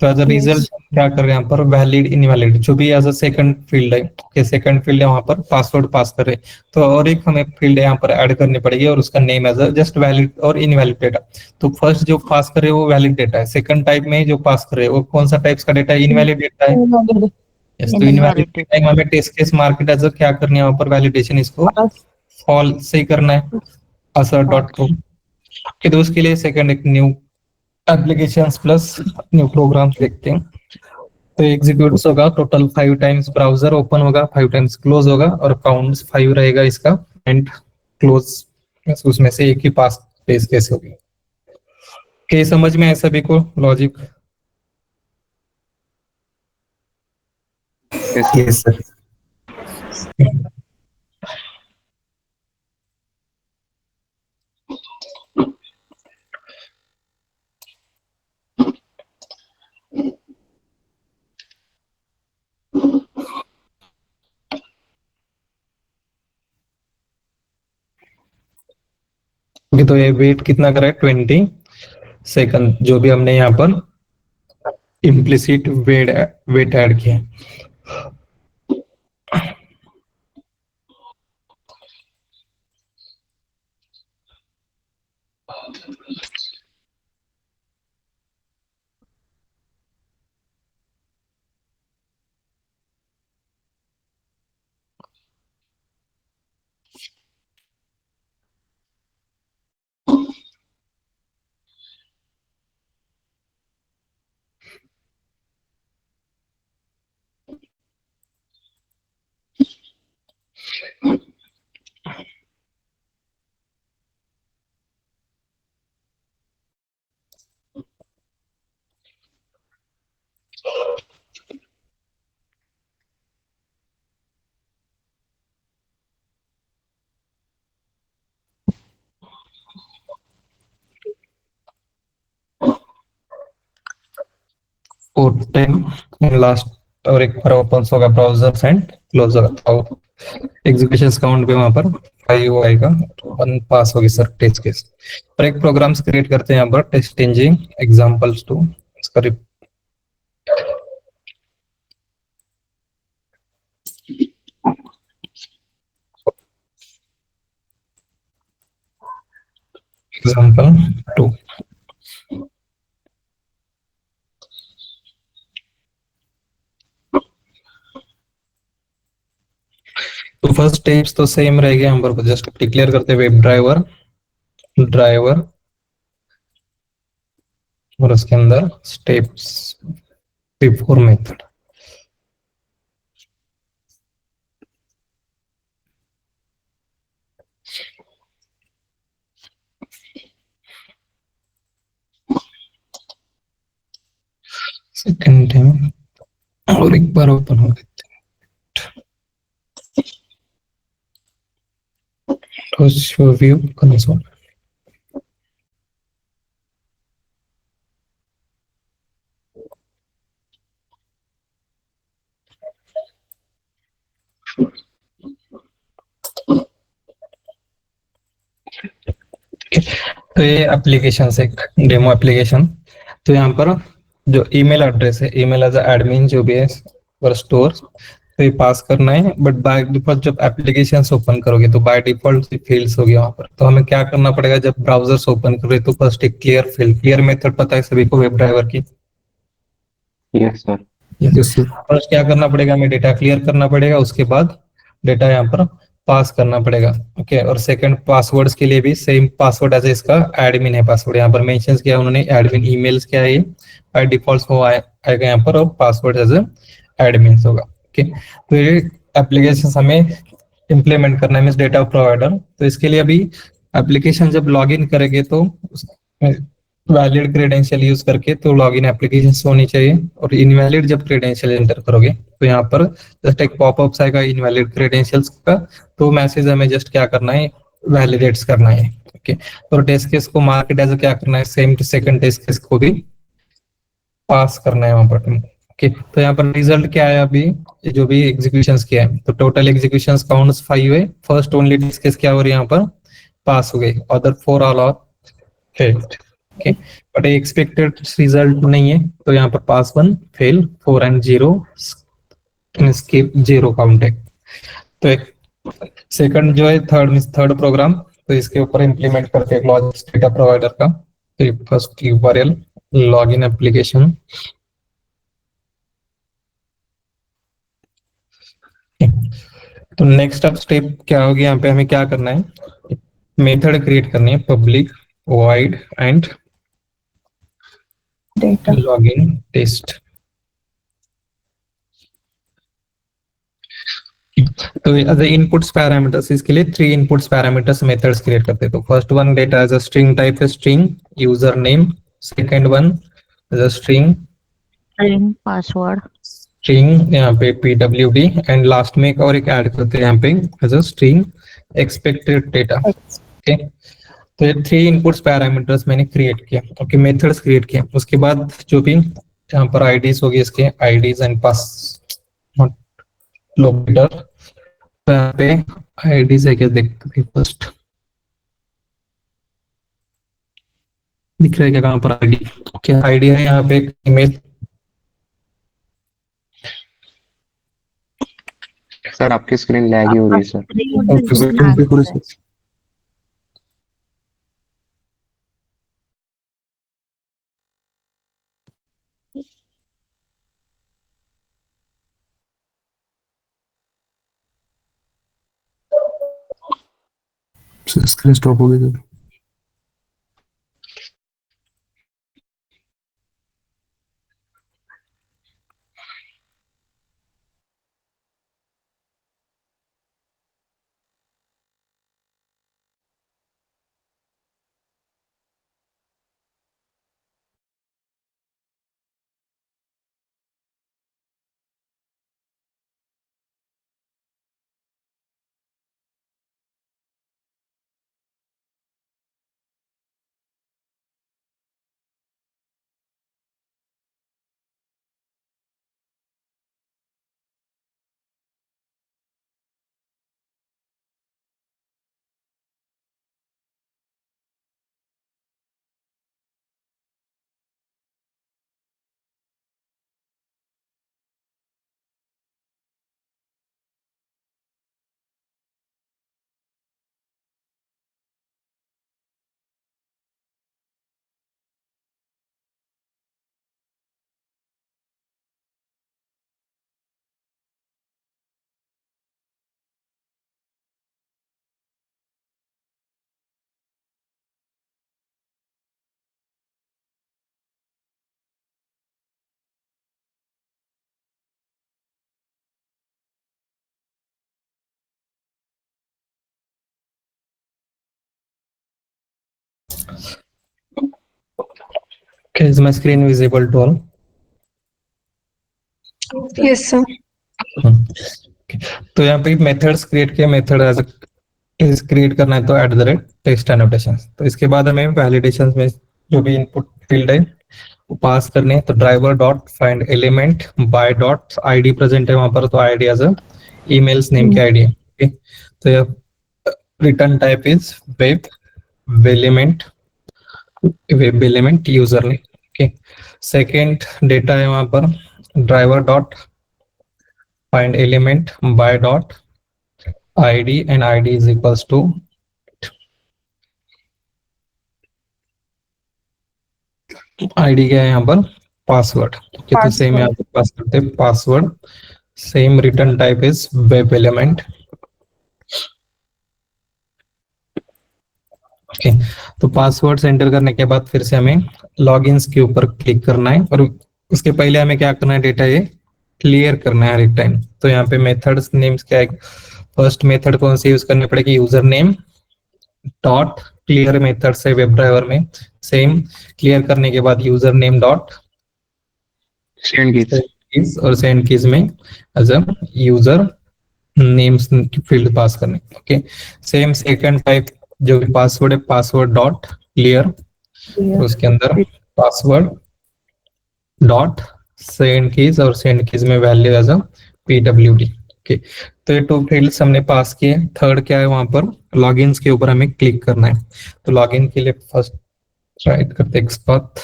तो एज अ रिजल्ट क्या कर रहे हैं यहाँ पर, वैलिड इनवैलिड जो भी एज अ सेकंड फील्ड है, कि सेकंड फील्ड है वहां पर पासवर्ड पास कर रहे हैं, तो और एक हमें फील्ड यहाँ पर ऐड करनी पड़ेगी, और उसका name as a just valid और इनवैलिड डेटा। तो फर्स्ट जो पास कर रहे हैं वो वैलिड डेटा है, सेकंड टाइप में जो पास कर रहे हैं वो कौन सा टाइप्स का डेटा है, इनवैलिड डेटा है। Yes, तो इनवैलिड Invalid. टाइम हमें टेस्ट केस मार्केट एज क्या करनी है, वहां पर वैलिडेशन इसको Pass. फॉल से ही करना है, असर डॉट ट्रू। कि तो उसके लिए सेकंड एक new applications plus new programs देखते हैं। तो एग्जीक्यूट होगा, टोटल 5 टाइम्स ब्राउजर ओपन होगा, 5 टाइम्स क्लोज होगा, और काउंट्स 5 रहेगा इसका, एंड क्लोज उसमें से एक ही पास पेज केस होगी। के समझ में है सभी को लॉजिक? Yes sir. तो ये वेट कितना करा है, 20 सेकंड, जो भी हमने यहाँ पर इम्प्लिसिट वेट ऐड किया। पोर्ट 10 लास्ट और एक बार ओपन होगा ब्राउजर्स एंड क्लोज होगा, तो एग्जीक्यूशन काउंट पे वहां पर 5 आएगा, 1 पास होगी सर टेस्ट केस। और एक प्रोग्राम्स क्रिएट करते हैं यहाँ पर टेस्ट इंजन एग्जांपल्स 2, इसका एग्जांपल 2। तो फर्स्ट स्टेप्स तो सेम रहेगा, यहाँ पर जस्ट डिक्लेयर करते हैं वेब ड्राइवर और उसके अंदर steps before method. Second time और एक बार ओपन हो देते हैं, शो व्यू कंसोल। तो ये एप्लीकेशन से एक डेमो एप्लीकेशन। तो यहाँ पर जो ईमेल एड्रेस है, ईमेल एज एडमिन जो भी है और स्टोर, तो ये पास करना है। बट बाय डिफॉल्ट जब एप्लीकेशन ओपन करोगे तो बाय डिफॉल्ट फील्ड्स होगी वहां पर। तो हमें क्या करना पड़ेगा, जब ब्राउजर्स ओपन करोगे तो फर्स्ट एक क्लियर मेथड पता है सभी को वेब ड्राइवर की। Yes sir. फर्स्ट क्या करना पड़ेगा, हमें डेटा क्लियर करना पड़ेगा, उसके बाद डेटा यहाँ पर पास करना पड़ेगा। ओके, और सेकंड पासवर्ड्स के लिए भी सेम पासवर्ड एज इसका एडमिन है पासवर्ड, यहाँ पर मेंशन किया उन्होंने एडमिन ईमेल्स क्या है बाय डिफॉल्ट वो आएगा यहाँ पर, और पासवर्ड एज एडमिन होगा। ओके, तो ये एप्लीकेशन हमें इम्प्लीमेंट करना है, मींस डेटा प्रोवाइडर। तो इसके लिए अभी एप्लीकेशन जब लॉग इन करेंगे तो वैलिड क्रेडेंशियल यूज करके तो लॉगिन एप्लीकेशन होनी चाहिए। और इनवैलिड जब क्रेडेंशियल एंटर करोगे तो यहाँ पर जस्ट एक पॉपअप आएगा इनवैलिड क्रेडेंशियल्स का, तो मैसेज हमें जस्ट क्या करना है, वैलिडेट्स करना है। ओके, और टेस्ट केस को मार्केट एज क्या करना है, सेम सेकंड टेस्ट केस को भी पास करना है वहां पर। ओके, तो यहाँ पर रिजल्ट क्या है अभी, जो भी एग्जीक्यूशंस किया है, तो टोटल एग्जीक्यूशंस काउंट्स 5 है। फर्स्ट ओनली टेस्ट केस क्या हो रही है यहाँ पर, पास हो गई, other 4 all are failed. Okay, but expected result नहीं है, तो यहाँ पर pass 1 fail 4 and 0 skip 0 count है। तो एक सेकंड जो है थर्ड प्रोग्राम, तो इसके ऊपर इंप्लीमेंट करते हैं लॉजिक्स डेटा प्रोवाइडर का। तो फर्स्ट यूआरएल लॉगिन एप्लीकेशन, तो नेक्स्ट अप स्टेप क्या होगी, यहाँ पे हमें क्या करना है, मेथड क्रिएट करनी है public void and data. Login test. तो एज इनपुट्स पैरामीटर्स, इसके लिए 3 इनपुट्स पैरामीटर्स मेथड्स क्रिएट करते हैं। तो first one data as a string type है, string user name. Second one as a string string password. String यहाँ पे pwd, and last में एक और एक ऐड करते हैं यहाँ पे as a string expected data. X. Okay, तो ये 3 इनपुट्स पैरामीटर्स मैंने क्रिएट किया। ओके, मेथड्स क्रिएट किया। उसके बाद जो भी यहाँ पर आईडीज होगी, इसके आईडीज एंड पास लोकेटर, तो यहाँ पे आईडीज है क्या देखते हैं फर्स्ट, दिख रहा है क्या कहाँ पर आईडी, क्या आईडी है यहाँ पे ईमेल। सर आपकी स्क्रीन लैग हो रही है सर। String स्क्रीन स्टॉप हो गई। Okay, is my screen visible to all? Yes, sir. तो यहाँ पे मेथड्स क्रिएट किया, मेथड एज इस क्रिएट करना है तो at the rate test annotation. तो इसके बाद हमें वैलिडेशन में जो भी इनपुट फील्ड है वो पास करने हैं। तो driver dot find element by dot ID present है वहां पर, तो ID as a emails name की आईडी है। ओके, तो ये return type is web element user name. Okay, second data है वहां पर driver dot find element by dot id and id is equals to id क्या है यहाँ पर पासवर्ड। ओके, तो सेम यहाँ पे पास करते हैं password, same return type is web element. Okay, तो पासवर्ड एंटर करने के बाद फिर से हमें लॉगिन्स के ऊपर क्लिक करना है और उसके पहले हमें क्या करना है, डेटा ये क्लियर करना है हर टाइम। तो यहाँ पे मेथड्स नेम्स क्या है, फर्स्ट मेथड कौन सी यूज करनी पड़ेगी, user name dot clear method से वेब ड्राइवर में सेम क्लियर करने के बाद user name dot send keys और सेंड कीज में as a user names field pass करने। ओके, सेम सेकंड टाइप जो भी पासवर्ड है पासवर्ड डॉट क्लियर, तो उसके अंदर पासवर्ड डॉट सेंड कीज और सेंड कीज में value as a pwd। Okay, तो ये टू फील्ड्स हमने पास किए। थर्ड क्या है वहां पर, लॉगिन्स के ऊपर हमें क्लिक करना है। तो लॉगिन के लिए फर्स्ट राइट करते हैं xpath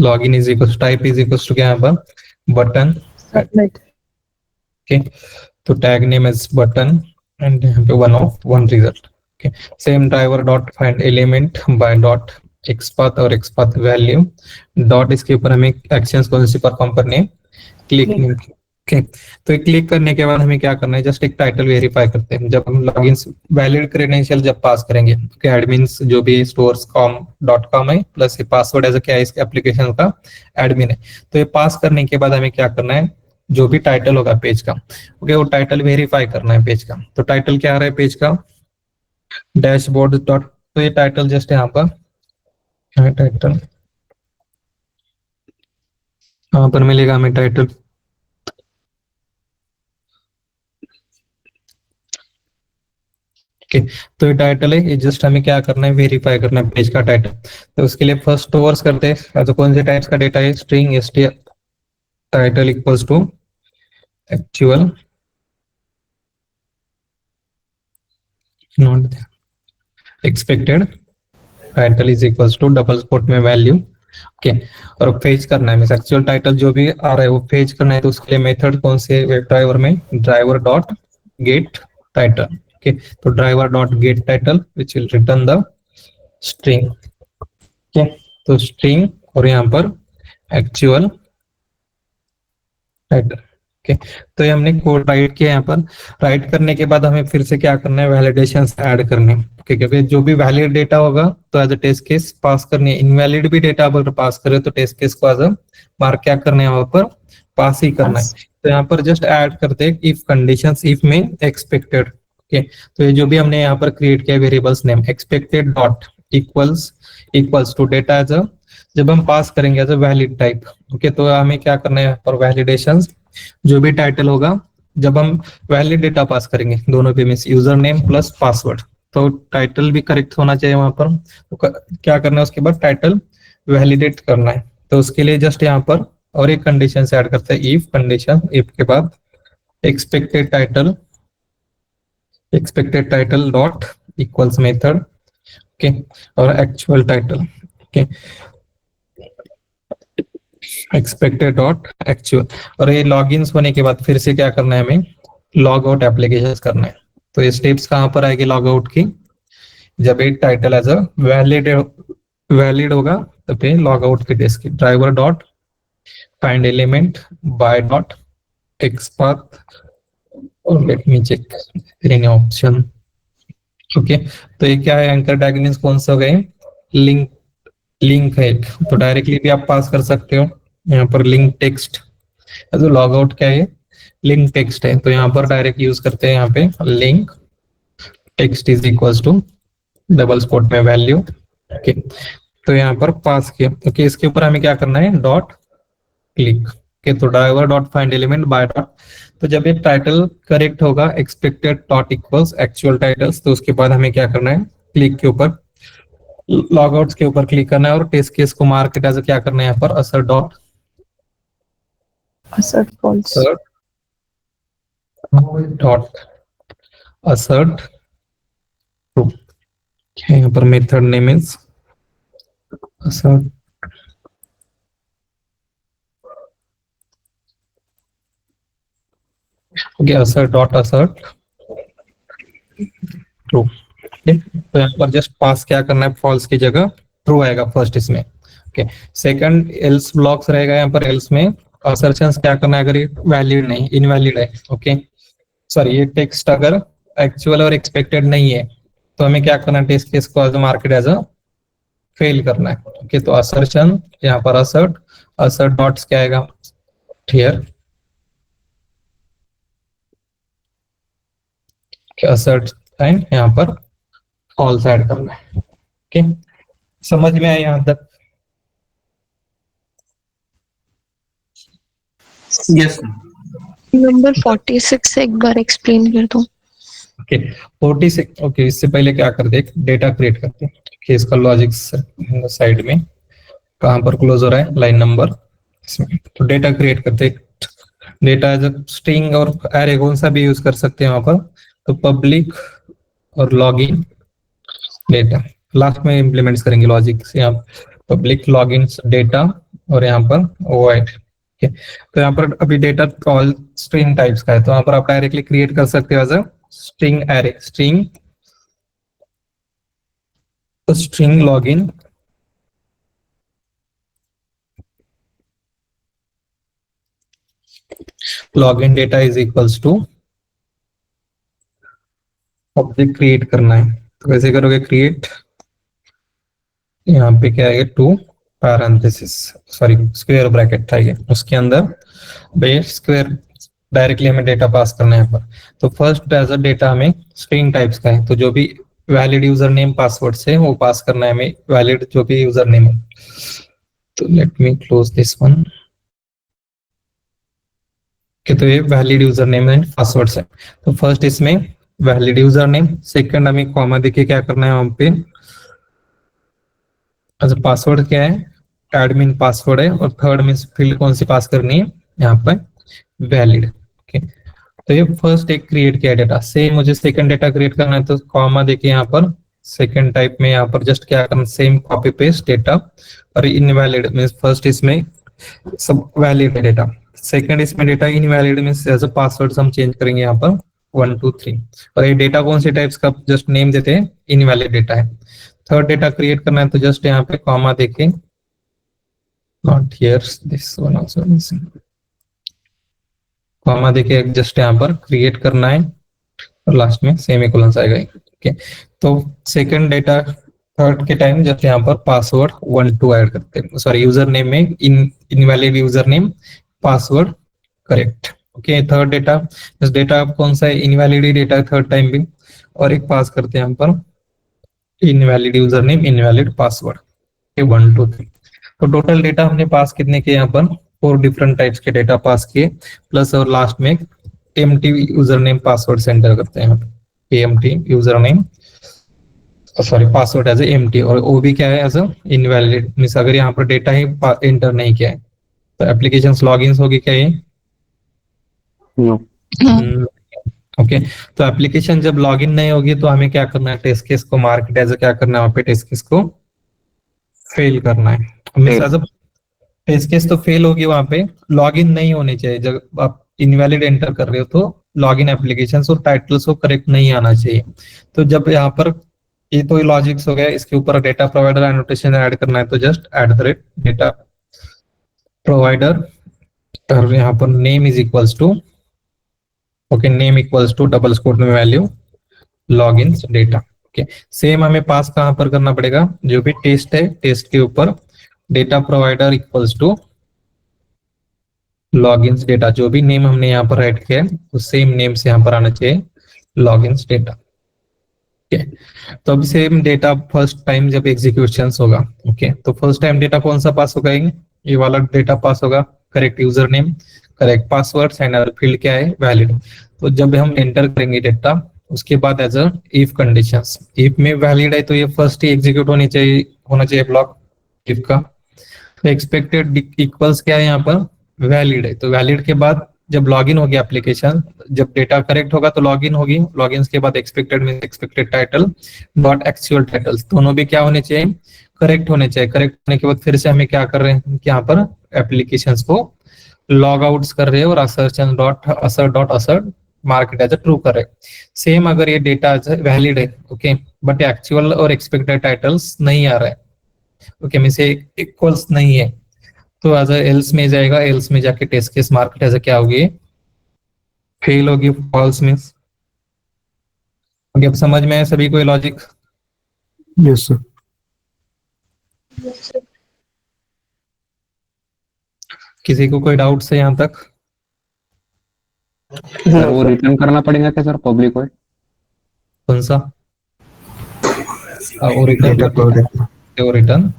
login is equal type is equal to क्या यहाँ पर बटन। Submit. ओके, तो tag name is button and यहाँ पे 1 of 1 result. Okay, same driver dot find element by dot xpath और एक्सपाथ वैल्यू डॉट, इसके ऊपर हमें एक्शंस कौन सी परफॉर्म करने हैं, क्लिक। ओके, तो क्लिक करने के बाद हमें क्या करना है, जस्ट एक टाइटल वेरीफाई करते हैं। जब हम लॉगिन वैलिड क्रेडेंशियल जब पास करेंगे, ओके, एडमिन्स जो भी stores.com है प्लस ये पासवर्ड एज क्या है इस एप्लीकेशन का एडमिन है। तो ये पास करने के बाद हमें क्या करना है, जो भी टाइटल होगा पेज का, ओके, वो टाइटल वेरीफाई करना है पेज का। तो टाइटल क्या आ रहा है पेज का, डैशबोर्ड डॉट, तो ये टाइटल जस्ट यहाँ पर टाइटल यहाँ पर मिलेगा हमें टाइटल। तो ये टाइटल है, ये जस्ट हमें क्या करना है, वेरीफाई करना है पेज का टाइटल। तो उसके लिए फर्स्ट स्टोर्स करते हैं, तो कौन से टाइप्स का डेटा है, string str title equals to actual not expected title is equals to double quote में वैल्यू। ओके, और फेच करना है, मींस एक्चुअल टाइटल जो भी आ रहा है वो फेच करना है। तो उसके लिए मेथड कौन से वेब ड्राइवर में, driver dot get title. Okay, तो driver dot get title which will return the string. Okay, तो स्ट्रिंग और यहाँ पर एक्चुअल टाइटल। ओके, तो ये हमने कोड राइट किया। यहाँ पर राइट करने के बाद हमें फिर से क्या करना है, वैलिडेशंस ऐड करने हैं। ओके, क्योंकि जो भी वैलिड डेटा होगा तो एज अ टेस्ट केस पास करनी है, इनवैलिड भी डेटा अगर पास करे तो टेस्ट केस को एज अ मार्क क्या करना है, वहां पर पास ही करना है। तो यहाँ पर जस्ट ऐड करते हैं इफ कंडीशंस, इफ में एक्सपेक्टेड। ओके, तो ये जो भी हमने यहाँ पर क्रिएट किया variables name expected dot equals to data as a, जब हम पास करेंगे as a valid type. Okay, तो हमें क्या करना है पर वैलिडेशंस, जो भी टाइटल होगा जब हम वैलिड डेटा पास करेंगे दोनों पे, means user name plus password, तो टाइटल भी करेक्ट होना चाहिए वहां पर। तो क्या करना है उसके बाद टाइटल वैलिडेट करना है। तो उसके लिए जस्ट यहाँ पर और एक कंडीशन से ऐड करते हैं इफ कंडीशन, इफ के बाद expected title dot equals method. Okay, और actual title. Okay, expected dot actual, और ये लॉगिन्स होने के बाद फिर से क्या करना है, हमें लॉग आउट एप्लीकेशन करना है। तो ये स्टेप्स कहाँ पर आएगी लॉग आउट की, जब एक टाइटल एज अ वैलिड होगा तो फिर लॉग आउट की टेस्ट की driver dot find element by dot xpath, और let me check any option. Okay, तो ये क्या है, एंकर डायग्नोसिस कौन सा हो गए, लिंक है, तो डायरेक्टली भी आप पास कर सकते हो। यहाँ पर लिंक टेक्स्ट, तो लॉग आउट क्या है, लिंक टेक्स्ट है, तो यहाँ पर डायरेक्ट यूज करते हैं, यहाँ पे link text is equals to double spot में वैल्यू। ओके, तो यहाँ पर पास किया। ओके, इसके ऊपर हमें क्या करना है, डॉट क्लिक के, तो driver dot find element by dot. तो जब ये टाइटल करेक्ट होगा, expected dot equals actual titles, तो उसके बाद हमें क्या करना है, क्लिक के ऊपर, लॉगआउट्स के ऊपर क्लिक करना है और टेस्ट केस को मार्क एज क्या करना है यहाँ पर, असर dot Assert false. Dot assert true. यहाँ पर method name is assert okay, assert dot assert true. तो यहाँ पर जस्ट पास क्या करना है, फॉल्स की जगह ट्रू आएगा फर्स्ट इसमें। ओके, सेकंड एल्स ब्लॉक्स रहेगा यहाँ पर, एल्स में असर्शंस क्या करना है, अगर ये वैलिड नहीं, इनवैलिड है, ओके सॉरी, ये टेक्स्ट अगर एक्चुअल और एक्सपेक्टेड नहीं है तो हमें क्या करना है, टेस्ट केस को as market as a fail करना है। ओके, तो असर्शन यहाँ पर असर्ट, असर्ट डॉट्स क्या आएगा हियर, असर्ट एंड यहाँ पर फॉल्स ऐड करना है। ओके, समझ में आया यहाँ तक? यस नंबर 46 से एक बार एक्सप्लेन कर दो। ओके 46। ओके, इससे पहले क्या करते हैं, डेटा क्रिएट करते हैं। ओके, इसका लॉजिक साइड में कहां पर क्लोज हो रहा है, लाइन नंबर इसमें। तो डेटा क्रिएट करते हैं, डेटा जब स्ट्रिंग और एरे कौन सा भी यूज कर सकते हैं वहां पर, तो पब्लिक और लॉगिन डेटा लास्ट में इंप्लीमेंट करेंगे लॉजिक से। यहाँ पब्लिक लॉगिन डेटा और यहाँ पर void। तो यहाँ पर अभी डेटा ऑल स्ट्रिंग टाइप्स का है, तो यहाँ पर आप डायरेक्टली क्रिएट कर सकते हो as a string array, string login login data is equals to object create करना है। तो कैसे करोगे, क्रिएट, यहाँ पे क्या आएगा, two parenthesis, sorry square bracket था ये, उसके अंदर बेस स्क्वायर डायरेक्टली हमें डेटा पास करना है यहाँ पर। तो फर्स्ट एज अ डेटा हमें स्ट्रिंग टाइप्स का है, तो जो भी वैलिड यूजर नेम पासवर्ड से वो पास करना है हमें, वैलिड जो भी यूजर नेम है। तो let me close this one. तो ये valid user name and password है। तो फर्स्ट इसमें वैलिड यूजर नेम, सेकंड हमें कॉमा देके क्या करना है वहां पे, अच्छा पासवर्ड क्या है, एडमिन पासवर्ड है, और थर्ड में फील्ड कौन सी पास करनी है, यहाँ पर वैलिड। ओके, तो ये फर्स्ट एक क्रिएट किया डेटा, सेम मुझे सेकंड डेटा क्रिएट करना है, तो कॉमा देखिए यहाँ पर सेकंड टाइप में, यहाँ पर जस्ट क्या करना, सेम कॉपी पेस्ट डेटा, और इनवैलिड मींस फर्स्ट इसमें सब वैलिड है डेटा, सेकंड इसमें data invalid means as a password हम चेंज करेंगे यहाँ पर 1 2 3, और ये डेटा कौन से टाइप्स का जस्ट नेम देते हैं, इनवैलिड डेटा है। थर्ड डेटा क्रिएट करना है, तो जस्ट यहाँ पे कॉमा देके, not here, this one also missing, comma देके जस्ट यहाँ पर क्रिएट करना है और लास्ट में सेमीकोलन आएगा। ओके, तो सेकंड डेटा थर्ड के टाइम जस्ट यहाँ पर पासवर्ड 1 2 ऐड करते हैं, सॉरी यूजर नेम में invalid user name, password correct. Okay, third data, just data कौन सा है, इनवैलिड डेटा है थर्ड टाइम भी, और एक पास करते हैं यहाँ पर invalid user name, invalid password, 1 2 3। तो टोटल डेटा हमने पास कितने के, यहाँ पर 4 डिफरेंट टाइप्स के डेटा पास किए, प्लस और लास्ट में empty user name password center करते हैं, empty user name sorry password as empty, और वो भी क्या है, एज इनवैलिड मींस अगर यहाँ पर डेटा ही एंटर नहीं किया है तो एप्लीकेशन लॉगिन होगी क्या ये, नो ओके। तो एप्लीकेशन जब लॉगिन नहीं होगी तो हमें क्या करना है, टेस्ट केस को मार्केट एज क्या करना है, वहां पे टेस्ट केस को फेल करना है। टेस्ट केस तो फेल होगी वहां पे, लॉगिन नहीं होनी चाहिए। जब आप इनवैलिड एंटर कर रहे हो तो लॉगिन एप्लीकेशन और टाइटल्स को करेक्ट नहीं आना चाहिए। तो जब यहाँ पर ये तो लॉजिक्स हो गया, इसके ऊपर डेटा प्रोवाइडर एनोटेशन ऐड करना है, तो जस्ट @डेटा प्रोवाइडर, और यहाँ पर name is equals to, okay name equals to double score में value login data. Okay, same हमें पास कहां पर करना पड़ेगा, जो भी टेस्ट है टेस्ट के ऊपर data provider equals to login data, जो भी नेम हमने यहाँ पर राइट किया है उस सेम नेम से यहाँ पर आना चाहिए लॉगिन डेटा। तो अब सेम डेटा फर्स्ट टाइम जब एग्जीक्यूशन होगा, ओके, तो फर्स्ट टाइम डेटा कौन सा पास होगा, ये वाला डेटा पास होगा, correct user name, correct password and field क्या है, वैलिड। तो जब हम एंटर करेंगे डेटा, उसके बाद as a if conditions, if में वैलिड है तो ये फर्स्ट ही एग्जीक्यूट होना चाहिए ब्लॉक इफ का। तो एक्सपेक्टेड इक्वल्स क्या है यहाँ पर, वैलिड है, तो वैलिड के बाद जब लॉगिन होगी एप्लीकेशन, जब डेटा करेक्ट होगा तो लॉगिन होगी, लॉगिन के बाद expected means expected title dot actual titles, दोनों भी क्या होने चाहिए, करेक्ट होने चाहिए। करेक्ट होने के बाद फिर से हमें क्या कर रहे हैं कि यहाँ पर एप्लीकेशंस को लॉग आउट्स कर रहे हैं और assert market as a true कर रहे हैं। सेम अगर ये डेटा वैलिड है, ओके, बट एक्चुअल और एक्सपेक्टेड टाइटल्स नहीं आ रहा है, ओके, में से इक्वल्स नहीं है, तो एज एल्स में जाएगा, एल्स में जाके टेस्ट केस मार्केट एज क्या होगी, फेल होगी, फॉल्स मींस। अब समझ में है सभी को लॉजिक? Yes sir. किसी को कोई डाउट है यहाँ तक? सर वो रिटर्न करना पड़ेगा क्या सर पब्लिक को? कौन सा? डेटा प्रोडक्ट रिटर्न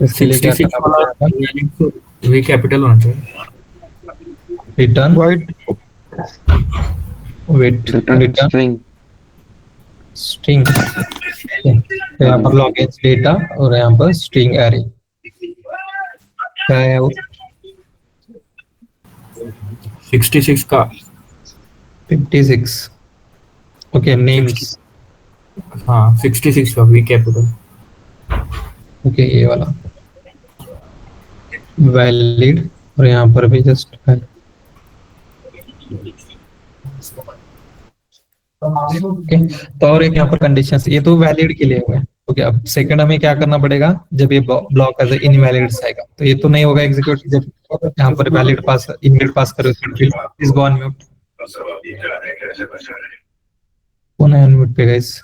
इसके लिए क्या करना पड़ेगा, वी कैपिटल होना चाहिए, return white wait return return string. String, तो यहाँ पर लॉग डेटा और यहाँ पर स्ट्रिंग एरे क्या है वो, 66 का 56, ओके, नेम्स, हाँ 66 का वी कैपिटल, ओके, ये वाला वैलिड और यहाँ पर भी जस्ट ओके। तो और एक यहाँ पर कंडीशंस, ये तो वैलिड के लिए हुआ है, ओके। अब सेकंड हमें क्या करना पड़ेगा, जब ये ब्लॉक एज इनवैलिड आएगा तो ये तो नहीं होगा एग्जीक्यूट, जब यहाँ पर वैलिड पास इनवैलिड पास करो, प्लीज गो ऑन म्यूट, कौन है अनम्यूट पे गाइस?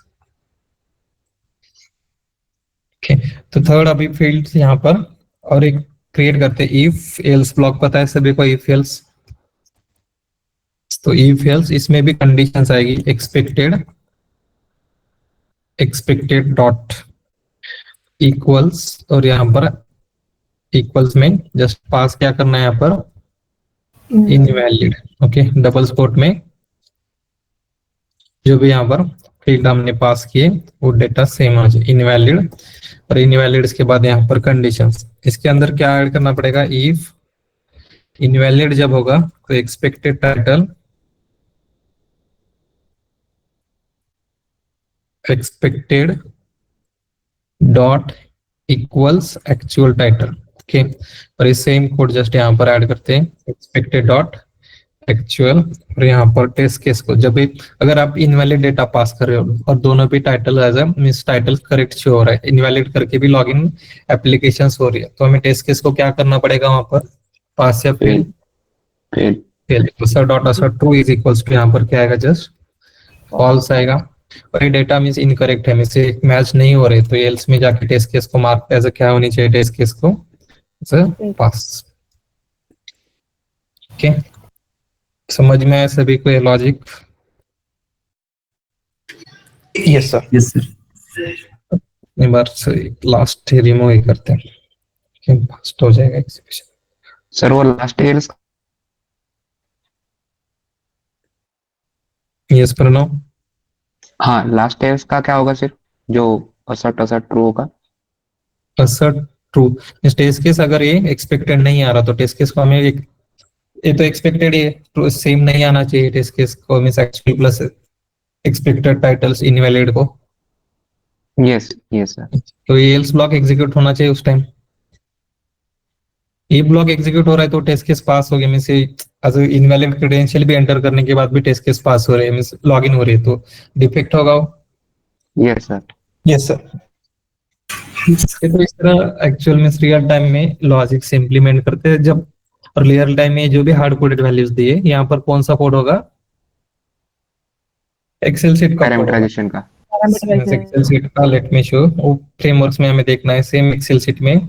ओके, तो थर्ड अभी फील्ड यहाँ पर और एक क्रिएट करते हैं, इफ एल्स ब्लॉक पता है सभी को, इफ एल्स, तो इफ एल्स इसमें भी कंडीशंस आएगी, एक्सपेक्टेड डॉट इक्वल्स, और यहाँ पर इक्वल्स में जस्ट पास क्या करना है यहाँ पर, इनवैलिड, ओके, डबल स्पोर्ट में जो भी यहाँ पर फील्ड हमने पास किए वो डेटा सेम आ जाए, इनवैलिड, और इनवैलिड इसके बाद यहाँ पर कंडीशंस, इसके अंदर क्या ऐड करना पड़ेगा, इफ इनवैलिड जब होगा तो expected title expected dot equals actual title, okay, और इस सेम कोड जस्ट यहाँ पर ऐड करते हैं, एक्सपेक्टेड डॉट एक्चुअल, और यहाँ पर टेस्ट केस को जब भी अगर आप इनवैलिड डेटा पास कर रहे हो और दोनों भी title as means title correct show हो रहा है, इनवैलिड करके भी लॉगिन एप्लीकेशंस हो रही है, तो हमें टेस्ट केस को क्या करना पड़ेगा वहां पर, पास या फेल, डॉट असर ट्रू इज इक्वल्स टू यहाँ पर क्या आएगा, जस्ट फॉल्स आएगा, और ये डेटा मींस इनकरेक्ट है, मींस मैच नहीं हो रहे, तो एल्स में जाके टेस्ट केस को मार्क एज क्या होनी चाहिए, टेस्ट केस को पास, ओके। समझ में आया सभी को ये logic? Yes sir. Yes sir, एक बार लास्ट रिमूव ही करते हैं, फास्ट हो जाएगा एग्जीक्यूशन। सर वो लास्ट एल्स, यस प्रणव, हाँ लास्ट एल्स का क्या होगा सर, जो असर्ट ट्रू होगा? असर्ट ट्रू, टेस्ट केस अगर ये एक्सपेक्टेड नहीं आ रहा तो टेस्ट केस को हमें ये तो एक्सपेक्टेड ये सेम नहीं आना चाहिए, टेस्ट केस को means actual plus expected titles invalid को, यस यस सर। तो ये एल्स ब्लॉक एग्जीक्यूट होना चाहिए उस टाइम, ये ब्लॉक एग्जीक्यूट हो रहा है तो टेस्ट केस पास हो गया, मींस एज इनवैलिड क्रेडेंशियल भी एंटर करने के बाद भी टेस्ट केस पास हो रहे हैं, मींस लॉगिन हो रही है, तो डिफेक्ट होगा वो। Yes sir. Yes sir. तो इस तरह एक्चुअल में रियल टाइम में लॉजिक से इंप्लीमेंट करते हैं जब, और रियल टाइम में जो भी हार्ड कोडेड वैल्यूज दिए यहाँ पर कौन सा कोड होगा, एक्सेल शीट का पैरामीटराइजेशन का, एक्सेल शीट का, लेट मी शो, वो फ्रेमवर्क्स में हमें देखना है, सेम एक्सेल शीट में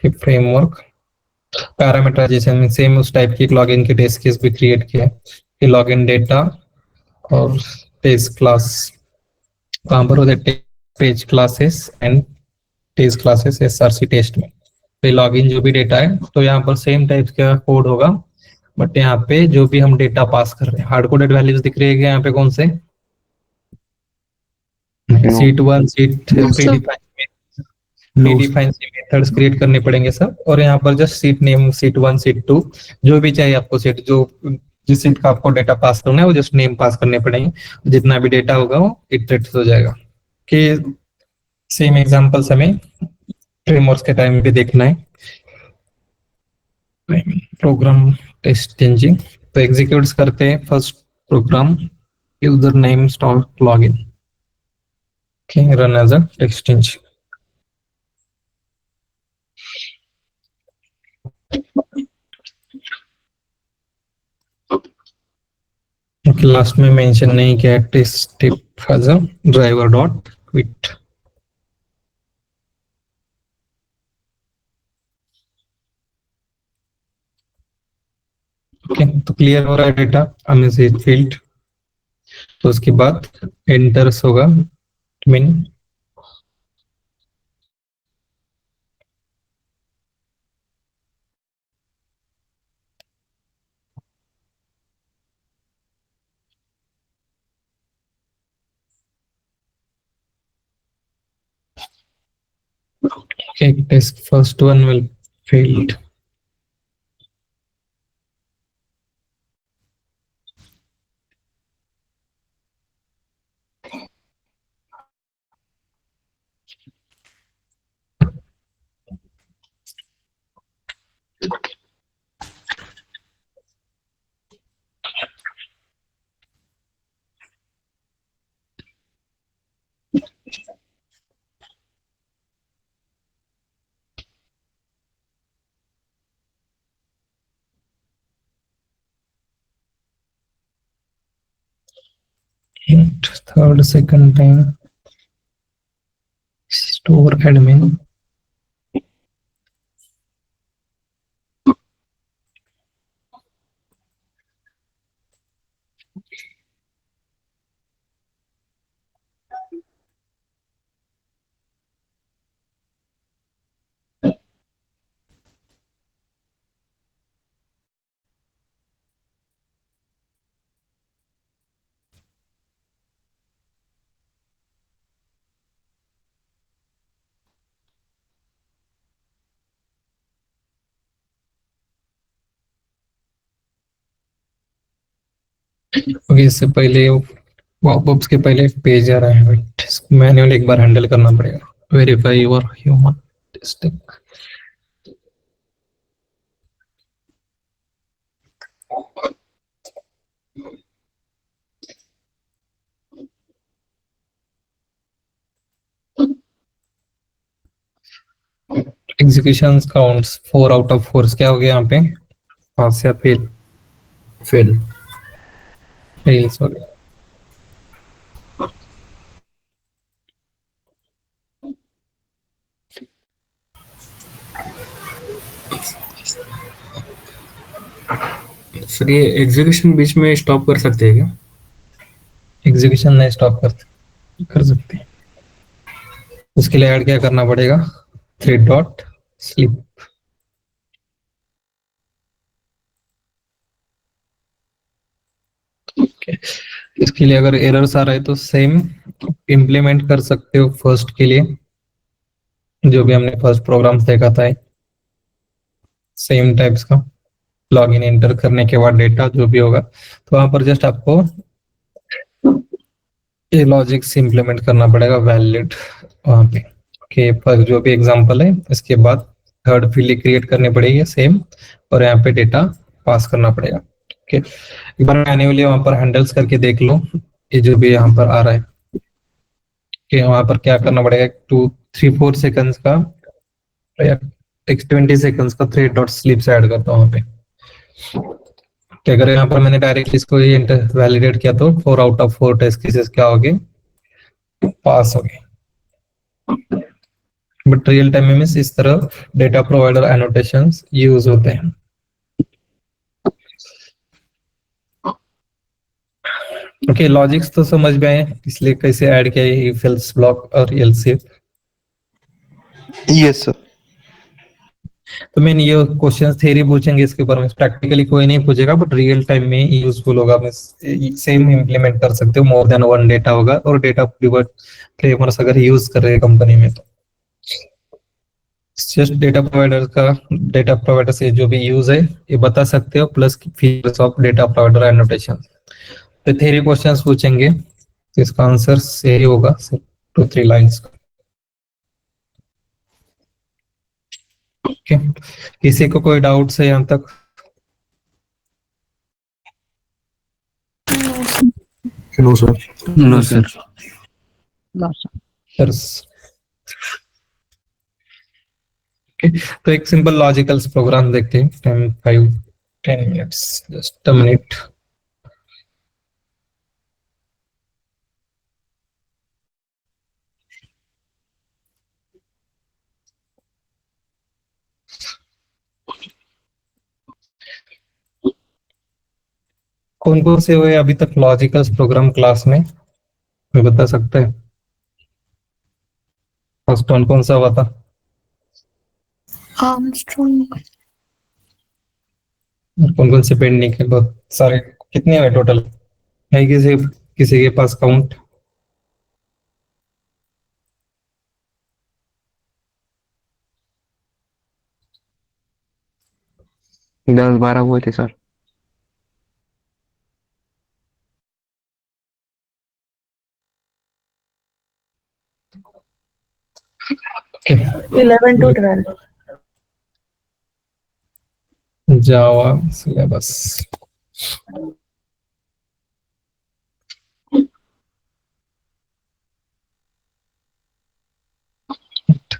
फ्रेमवर्क पैरामीटराइजेशन में सेम उस टाइप की लॉगिन की टेस्ट केस भी क्रिएट किया है, लॉगिन डेटा और टेस्ट क्लास, कहाँ पर होते हैं page classes and test classes SRC test में। पे लॉगिन जो भी डेटा है तो यहाँ पर सेम टाइप का कोड होगा, बट यहाँ पे जो भी हम डेटा पास कर रहे हैं हार्ड कोडेड वैल्यूज दिख रही है यहाँ पे कौन से, seat 1 seat predefine methods create करने पड़ेंगे सब, और यहाँ पर just seat name seat 1 seat 2 जो भी चाहिए आपको सीट, जो जिस सीट का आपको डेटा पास करना है वो जस्ट नेम पास करने पड़ेंगे, जितना भी डेटा होगा वो इटरेट हो जाएगा। कि सेम एग्जांपल्स हमें फ्रेमवर्क्स के टाइम पे देखना है। प्रोग्राम टेस्ट इंजन तो एग्जीक्यूट करते हैं first program user name start login, okay run as a test engine. Last में मेंशन नहीं किया test tip as a driver dot quit. Okay तो क्लियर हो रहा है डेटा हमें से फील्ड, तो उसके बाद एंटर्स होगा मिन, okay test first one will failed। Third second time store admin, okay इससे पहले पॉपअप्स के पहले पेज आ रहा है, बट इसको मैन्युअली एक बार हैंडल करना पड़ेगा। Verify your human testing, execution counts 4 out of 4 क्या हो गया यहाँ पे, पास या फेल, फेल। फेल्स हो गया। सर ये एग्जीक्यूशन बीच में स्टॉप कर सकते हैं क्या? एग्जीक्यूशन नहीं स्टॉप कर सकते हैं, उसके लिए ऐड क्या करना पड़ेगा, थ्रेड डॉट स्लिप। इसके लिए अगर एरर्स आ रहा है तो सेम इम्प्लीमेंट कर सकते हो फर्स्ट के लिए, जो भी हमने फर्स्ट प्रोग्राम देखा था सेम टाइप्स का। लॉगिन एंटर करने के बाद डेटा जो भी होगा तो वहां पर जस्ट आपको ये लॉजिक्स इम्प्लीमेंट करना पड़ेगा वैलिड वहां पे। ओके पर जो भी एग्जांपल है इसके बाद थर्ड फील्ड क्रिएट करनी पड़ेगी सेम, और यहाँ पे डेटा पास करना पड़ेगा। ओके एक बार मैन्युअली वहां पर हैंडल्स करके देख लो, ये जो भी यहाँ पर आ रहा है कि वहां पर क्या करना पड़ेगा, 2-3-4 सेकंड्स का या 20 सेकंड्स का थ्रेड डॉट स्लिप से ऐड करता हूँ वहां पे। कि अगर यहाँ पर मैंने डायरेक्ट इसको ये वैलिडेट किया तो 4 आउट ऑफ 4 टेस्ट केसेस क्या हो गए, पास हो गए। बट रियल टाइम में इस तरह डेटा प्रोवाइडर एनोटेशंस यूज होते हैं। ओके, लॉजिक्स तो समझ में आए, इसलिए कैसे ऐड किया है इफ एल्स ब्लॉक और एल्स इफ। Yes sir. तो मैंने ये क्वेश्चन थ्योरी पूछेंगे इसके ऊपर में, प्रैक्टिकली कोई नहीं पूछेगा, बट रियल टाइम में यूजफुल होगा। मैं सेम इम्प्लीमेंट कर सकते हो, मोर देन वन डेटा होगा, और डेटा प्रिवर्ट फ्रेमवर्क्स अगर यूज कर रहे हैं कंपनी में तो जस्ट डेटा प्रोवाइडर से जो भी यूज है ये बता सकते हो, plus features of data provider annotation. तो थ्योरी क्वेश्चंस पूछेंगे, तो इसका आंसर सही होगा 2-3 लाइंस का। ओके, किसी को कोई डाउट्स है यहाँ तक? No sir. No sir. Okay, तो एक सिंपल लॉजिकल प्रोग्राम देखते हैं। 10 मिनट्स, जस्ट अ मिनट। कौन कौन से हुए अभी तक लॉजिकल प्रोग्राम क्लास में, मैं बता सकते हैं? फर्स्ट वन कौन सा हुआ था? Armstrong. कौन कौन से पेंडिंग है? बहुत सारे। कितने हुए टोटल? है किसी के पास काउंट? दस 12 हुए थे sir. 11 to 12. Java syllabus.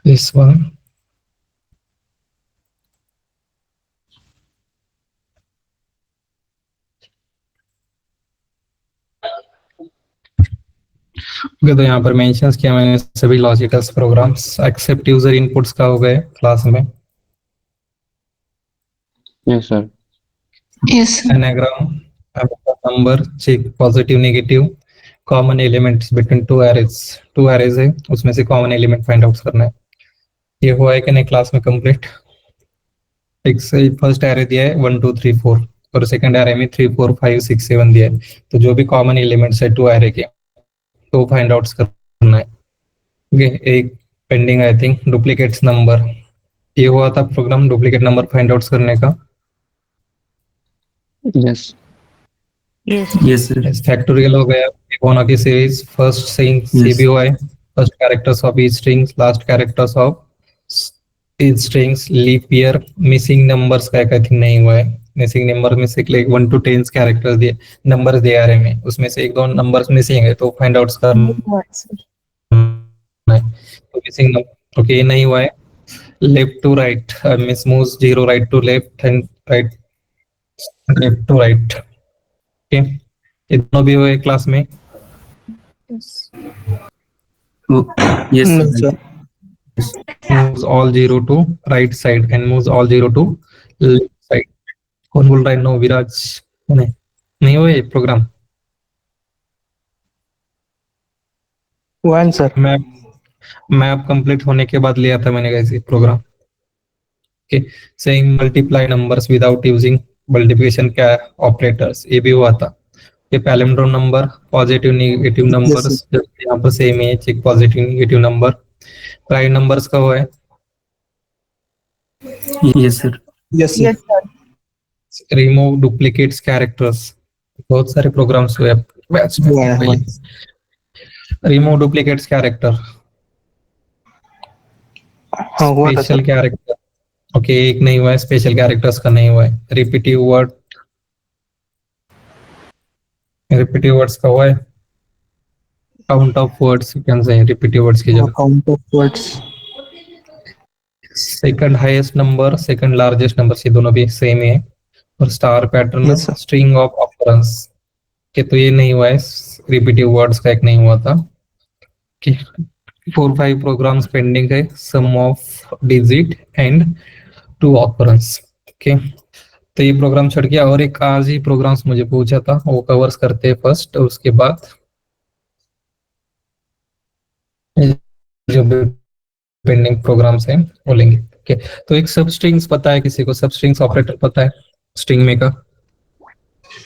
This one. तो यहाँ पर मेंशंस किया मैंने सभी logical programs. Except user inputs का हो गए क्लास में। Yes sir. Yes, sir. Anagram, number, check positive negative, common elements between two arrays है, उसमें से कॉमन एलिमेंट फाइंड आउट करना है। ये हुआ है कि नहीं क्लास में कंप्लीट? एक से फर्स्ट एरे दिया है 1 2 3 4, और सेकंड एरे में 3 4 5 6 7 दिया है। तो जो भी कॉमन एलिमेंट्स है टू एरे के, तो फाइंड आउट करना है। ओके, एक pending I think duplicates number. ये हुआ था program duplicate number find out करने का। यस। Yes sir. फैक्टोरियल हो गया, Fibonacci series, first CBOI, first characters of each strings, last characters of each strings, leap year, missing numbers का I think नहीं हुआ है। मिसिंग नंबर में से 1 to 10 कैरेक्टर्स दिए, नंबर्स दिए आ रहे में, उसमें से 1-2 नंबर्स मिसिंग है, तो फाइंड आउट करना है। तो मिसिंग नंबर, ओके, ये नहीं हुआ है। Left to right, miss moves 0 right to left and right left to right. Okay, ये दोनों भी हुए क्लास में। Yes No, sir. moves all 0 to right side and moves all 0 to left side। कौन बोल रहा है? नो, विराज। नहीं हुआ ये प्रोग्राम। one sir। मैप कंप्लीट होने के बाद लिया था मैंने कैसे program. Okay, saying multiply numbers without using multiplication क्या ऑपरेटर्स, ये भी हुआ था। ये palindrome number, positive negative numbers, यहाँ पर सेम है, check positive negative number. Prime numbers का हुआ है। Yes sir. Yes sir। Yes, sir. Remove duplicates characters, बहुत सारे प्रोग्राम्स हुए बैच में। One। रिमूव डुप्लीकेट्स कैरेक्टर, हाँ हुआ था स्पेशल सर। कैरेक्टर। ओके, एक नहीं हुआ है, स्पेशल कैरेक्टर्स का नहीं हुआ है। रिपीटिव वर्ड्स का हुआ है। Count of words, you can say repetitive words की जगह। Count of words। Second highest number, second largest number, ये दोनों भी सेम है। और star pattern, Yes, sir। String of operands के, तो ये नहीं हुआ है। रिपीटिव वर्ड्स का एक नहीं हुआ था। 4-5 प्रोग्राम्स पेंडिंग है, sum of digit and 2 operands. Okay, तो ये प्रोग्राम छोड़ गया और एक आज ही प्रोग्राम्स मुझे पूछा था वो कवर्स करते हैं फर्स्ट, और उसके बाद जो पेंडिंग प्रोग्राम्स हैं वो लेंगे। ओके, तो एक सब स्ट्रिंग्स पता है किसी को? सब स्ट्रिंग्स ऑपरेटर पता है स्ट्रिंग में का?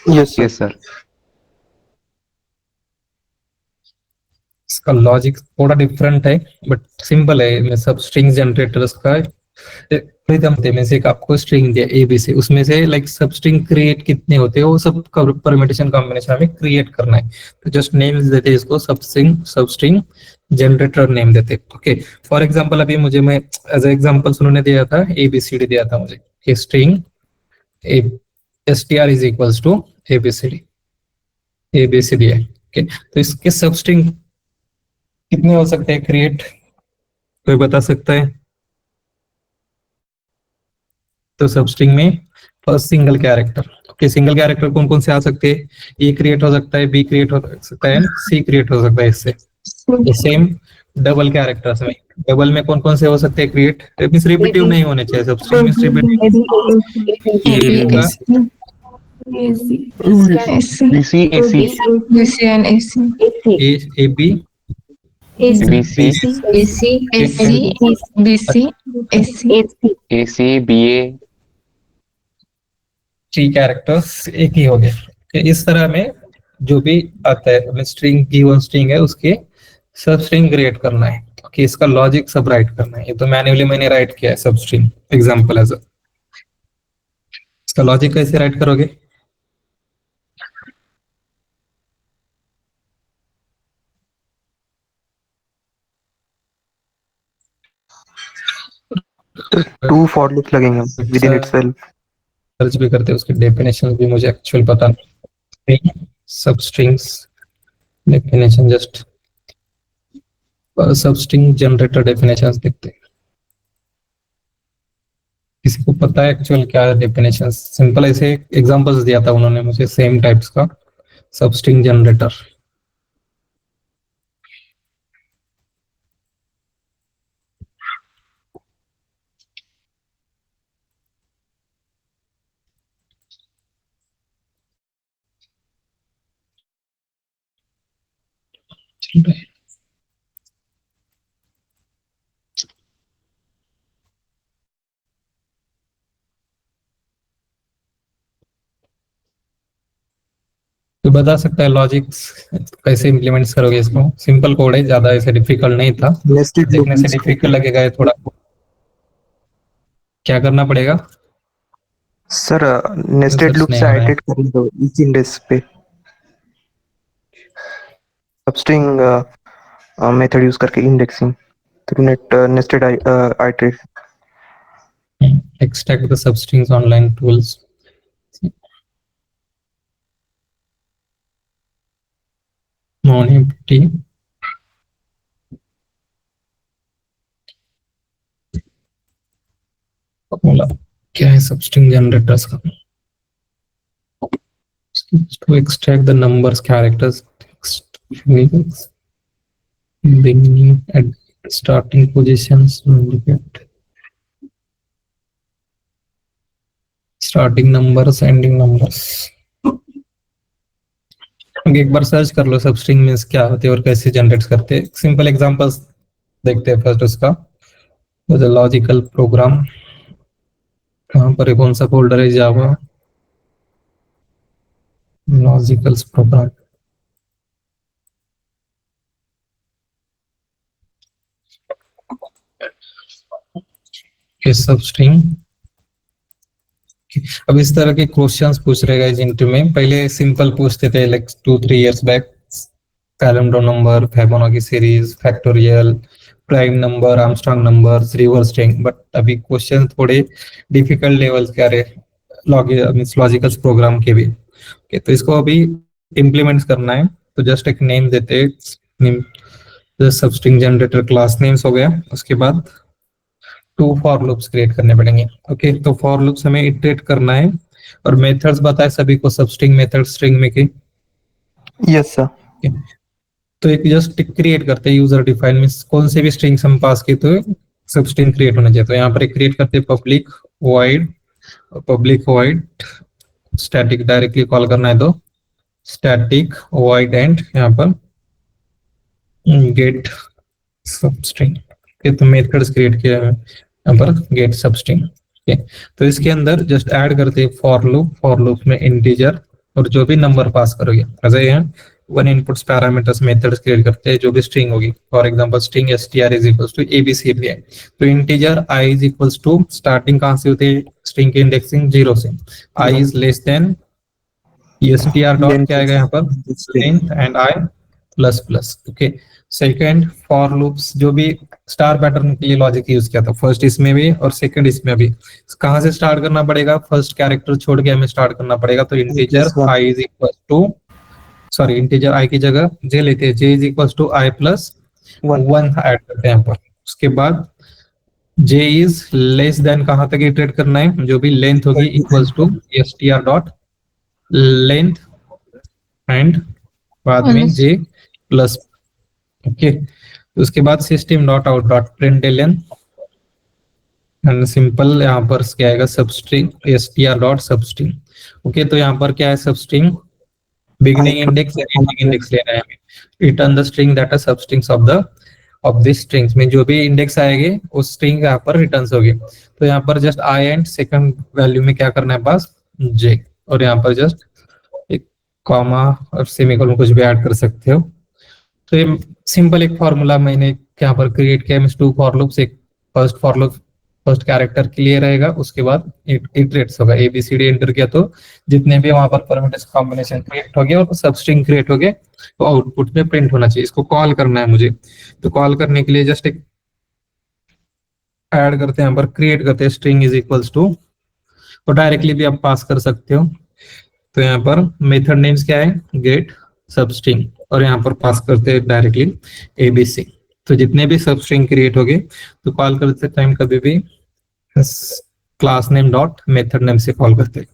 Yes, sir. Yes sir. इसका लॉजिक थोड़ा डिफरेंट है बट सिंपल है। मैं सब स्ट्रिंग जनरेटर्स का रिदम में से एक आपको स्ट्रिंग दिया एबीसी, उसमें से लाइक सब स्ट्रिंग क्रिएट कितने होते हैं वो सब परम्यूटेशन कॉम्बिनेशन में क्रिएट करना है। तो जस्ट नेम्स देते हैं इसको सब स्ट्रिंग जनरेटर नेम देते। ओके, फॉर एग्जांपल अभी मुझे मैं एज एग्जांपल उन्होंने दिया था एबीसीडी दिया था मुझे कि string str is equals to ABCD है। ओके, तो इसके सब स्ट्रिंग कितने हो सकते हैं क्रिएट, कोई बता सकता है? तो सब स्ट्रिंग में first single character, okay, single character कौन कौन से आ सकते हैं? ए क्रिएट हो सकता है, बी क्रिएट हो सकता है, सी क्रिएट हो सकता है इससे। सेम डबल कैरेक्टर्स में, डबल में कौन कौन से हो सकते हैं क्रिएट? मींस रिपीटिव नहीं होने चाहिए सब स्ट्रिंग में, BC AC A B BC AC BA three characters एक ही हो गए। okay, इस तरह में जो भी आता है स्ट्रिंग गिवन स्ट्रिंग है उसके सब स्ट्रिंग क्रिएट करना है। ओके, इसका लॉजिक सब राइट करना है। ये तो मैन्युअली मैंने राइट किया है सब स्ट्रिंग एग्जांपल एज। इसका लॉजिक कैसे राइट करोगे? Two for loops लगेंगे within itself. सर्च भी करते हैं उसकी डेफिनेशन भी मुझे एक्चुअल पता नहीं। सब स्ट्रिंग्स डेफिनेशन जस्ट सब स्ट्रिंग जनरेटर डेफिनेशंस देखते हैं। किसी को पता है एक्चुअल क्या डेफिनेशन? सिंपल ऐसे एग्जांपल्स दिया था उन्होंने मुझे सेम टाइप्स का सब स्ट्रिंग जनरेटर। तो बता सकता है लॉजिक कैसे इम्प्लीमेंट करोगे इसको? सिंपल कोड है, ज्यादा ऐसे डिफिकल्ट नहीं था। Nested loop देखने से डिफिकल्ट लगेगा ये थोड़ा। क्या करना पड़ेगा? सर nested loop से iterate कर दो each index पे। Substring मेथड यूज करके indexing through nested iteration। Extract the substrings online tools. Non-empty. बोला क्या है सबस्ट्रिंग जनरेटर्स का? To extract the numbers, characters, text, fields, beginning at starting positions, starting numbers, ending numbers. एक बार search कर लो substring means क्या होते हैं और कैसे जनरेट करते हैं। सिंपल एग्जांपल्स देखते हैं फर्स्ट उसका। लॉजिकल प्रोग्राम कहाँ पर है, कौन सा फोल्डर है? जावा लॉजिकल प्रोग्राम। सबस्ट्रिंग। अब इस तरह के क्वेश्चंस पूछ रहे गाइस इंटरव्यू में। पहले सिंपल पूछते थे like 2-3 years back, palindrome number, Fibonacci series, factorial, prime number, Armstrong numbers, reverse string. But अभी क्वेश्चन थोड़े डिफिकल्ट लेवल्स के आ रहे लॉजिकल प्रोग्राम के भी। ओके, तो इसको अभी इम्प्लीमेंट करना है। तो जस्ट एक नेम देते हैं, सबस्ट्रिंग जनरेटर क्लास नेम्स हो गया। उसके बाद 2 फॉर लूप्स क्रिएट करने पड़ेंगे। ओके, तो फॉर लूप्स हमें इटरेट करना है और मेथड्स बताए सभी को सबस्ट्रिंग मेथड स्ट्रिंग में की। Yes sir. तो एक जस्ट क्रिएट करते हैं यूजर डिफाइन में कौन से भी स्ट्रिंग्स हम पास की तो सबस्ट्रिंग क्रिएट होना चाहिए। तो यहाँ पर एक क्रिएट करते हैं public wide public void static directly call करना है तो स्टैटिक वॉइड एंड यहाँ पर गेट सबस्ट्रिंग के तो मेथड्स क्रिएट किया है यहाँ पर गेट सबस्ट्रिंग। तो इसके अंदर जस्ट ऐड करते हैं फॉर लूप में इंटीजर और जो भी नंबर पास करोगे ऐसे यहाँ one inputs parameters methods create करते हैं जो भी स्ट्रिंग होगी। For example string str is equals to abcd है तो integer i is equals to starting कहां से होती है स्ट्रिंग की इंडेक्सिंग 0 से i is less than str dot क्या आएगा यहाँ पर length and i plus plus. Okay second for loops जो भी स्टार पैटर्न के लिए लॉजिक यूज किया था फर्स्ट इसमें भी और सेकंड इसमें भी कहां से स्टार्ट करना पड़ेगा फर्स्ट कैरेक्टर छोड़ के हमें स्टार्ट करना पड़ेगा तो integer i is equal to sorry integer i की जगह j लेते हैं j is equal to i plus 1 add करते हैं यहाँ पर। उसके बाद j इज लेस देन कहां तक इटरेट करना है जो भी लेंथ होगी equals to str dot length and बाद में j प्लस। ओके उसके बाद system dot out dot println and simple यहाँ पर क्या आएगा substring str dot substring. Okay तो यहाँ पर क्या है substring beginning index ending index लेना है return the string that are substrings of this strings में जो भी इंडेक्स आएंगे उस स्ट्रिंग यहाँ पर रिटर्न्स होगी। तो यहाँ पर just i and second value में क्या करना है पास j और यहाँ पर जस्ट एक कॉमा और सेमीकोलन कुछ भी ऐड कर सकते हो। तो ये सिंपल एक फॉर्मूला मैंने यहाँ पर क्रिएट किया टू फॉर लूप्स एक first for loop first character के लिए रहेगा उसके बाद इटरेट्स होगा ABCD एंटर किया तो जितने भी वहां पर परमिटेंस कॉम्बिनेशन क्रिएट हो गया और सब स्ट्रिंग क्रिएट हो गए तो आउटपुट में प्रिंट होना चाहिए। इसको कॉल करना है मुझे तो कॉल करने के लिए जस्ट एक ऐड करते हैं यहाँ पर क्रिएट करते हैं स्ट्रिंग इज इक्वल्स टू तो डायरेक्टली भी आप पास कर सकते हो। तो यहाँ पर मेथड नेम्स क्या है गेट सबस्ट्रिंग और यहाँ पर पास करते हैं डायरेक्टली ABC तो जितने भी सबस्ट्रिंग क्रिएट हो गए तो कॉल करते टाइम कभी भी class name dot method name से कॉल करते हैं।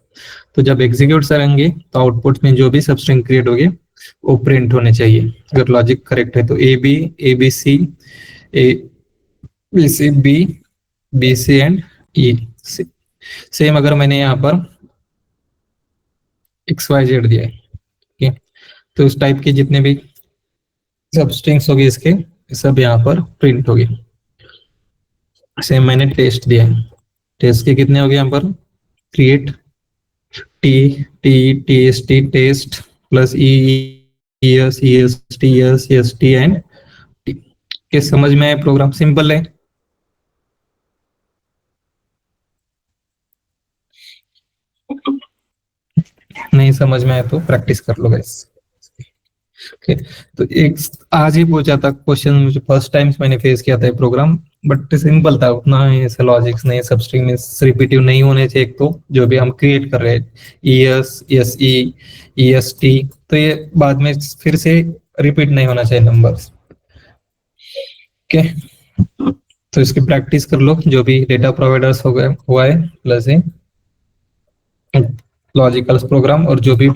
तो जब एग्जीक्यूट करेंगे तो आउटपुट में जो भी सबस्ट्रिंग क्रिएट होगी वो प्रिंट होने चाहिए अगर लॉजिक करेक्ट है तो AB ABC ABC B BC and E same अगर मैंने यहाँ पर XYZ दिया है ठीक है तो इस टाइप के जितने भी सबस्ट्रिंग्स होगी इसके सब यहाँ पर प्रिंट होगी। सेम मैंने टेस्ट दिया है टेस्ट के कितने हो गए यहाँ पर create TST test plus EST end के समझ में आया प्रोग्राम सिंपल है। नहीं समझ में आया तो प्रैक्टिस कर लो गाइस। ओके तो एक आज ही पूछा था क्वेश्चन मुझे फर्स्ट टाइम मैंने फेस किया था प्रोग्राम बट सिंपल था उतना ऐसे लॉजिक्स नहीं सबस्ट्रिंग में रिपीटिव नहीं होने चाहिए एक तो जो भी हम क्रिएट कर रहे हैं ES EST तो ये बाद में फिर से रिपीट नहीं होना चाहिए नंबर्स। ओके तो इसकी प्रैक्टिस कर लो जो भी डेटा प्रोवाइडर्स हो गए हुआ है प्लस लॉजिकल प्रोग्राम और जो भी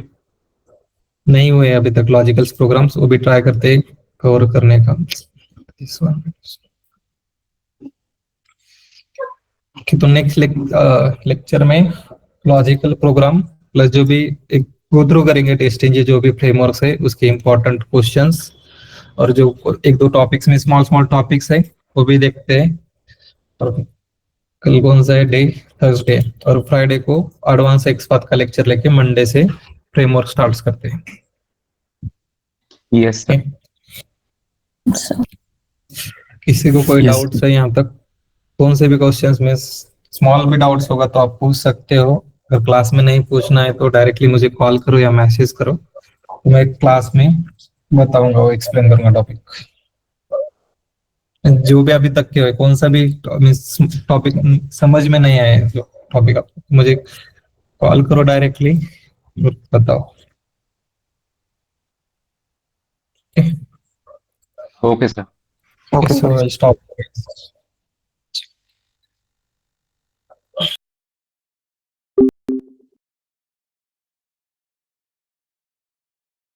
नहीं हुए अभी तक लॉजिकल्स प्रोग्राम्स वो भी ट्राई करते हैं कवर करने का। तो नेक्स्ट लेक्चर में लॉजिकल प्रोग्राम प्लस जो भी एक गो थ्रू करेंगे टेस्टिंग जो भी फ्रेमवर्क्स है उसके इंपॉर्टेंट क्वेश्चंस और जो एक दो टॉपिक्स में स्मॉल टॉपिक्स है वो भी देखते हैं। और कल कौन सा है डे थर्सडे और फ्राइडे को एडवांस एक्सपाथ का लेक्चर लेके मंडे से फ्रेमवर्क स्टार्ट करते हैं। Yes sir. किसी को कोई Yes, डाउट्स है यहाँ तक कौन से भी क्वेश्चंस में स्मॉल भी डाउट्स होगा तो आप पूछ सकते हो अगर क्लास में नहीं पूछना है तो डायरेक्टली मुझे कॉल करो या मैसेज करो मैं क्लास में बताऊंगा वो एक्सप्लेन करूंगा टॉपिक जो भी अभी तक के कौन सा भी टॉपिक समझ में नहीं आया जो टॉपिक आप मुझे कॉल करो डायरेक्टली बताओ। Okay sir. Okay, so I'll stop.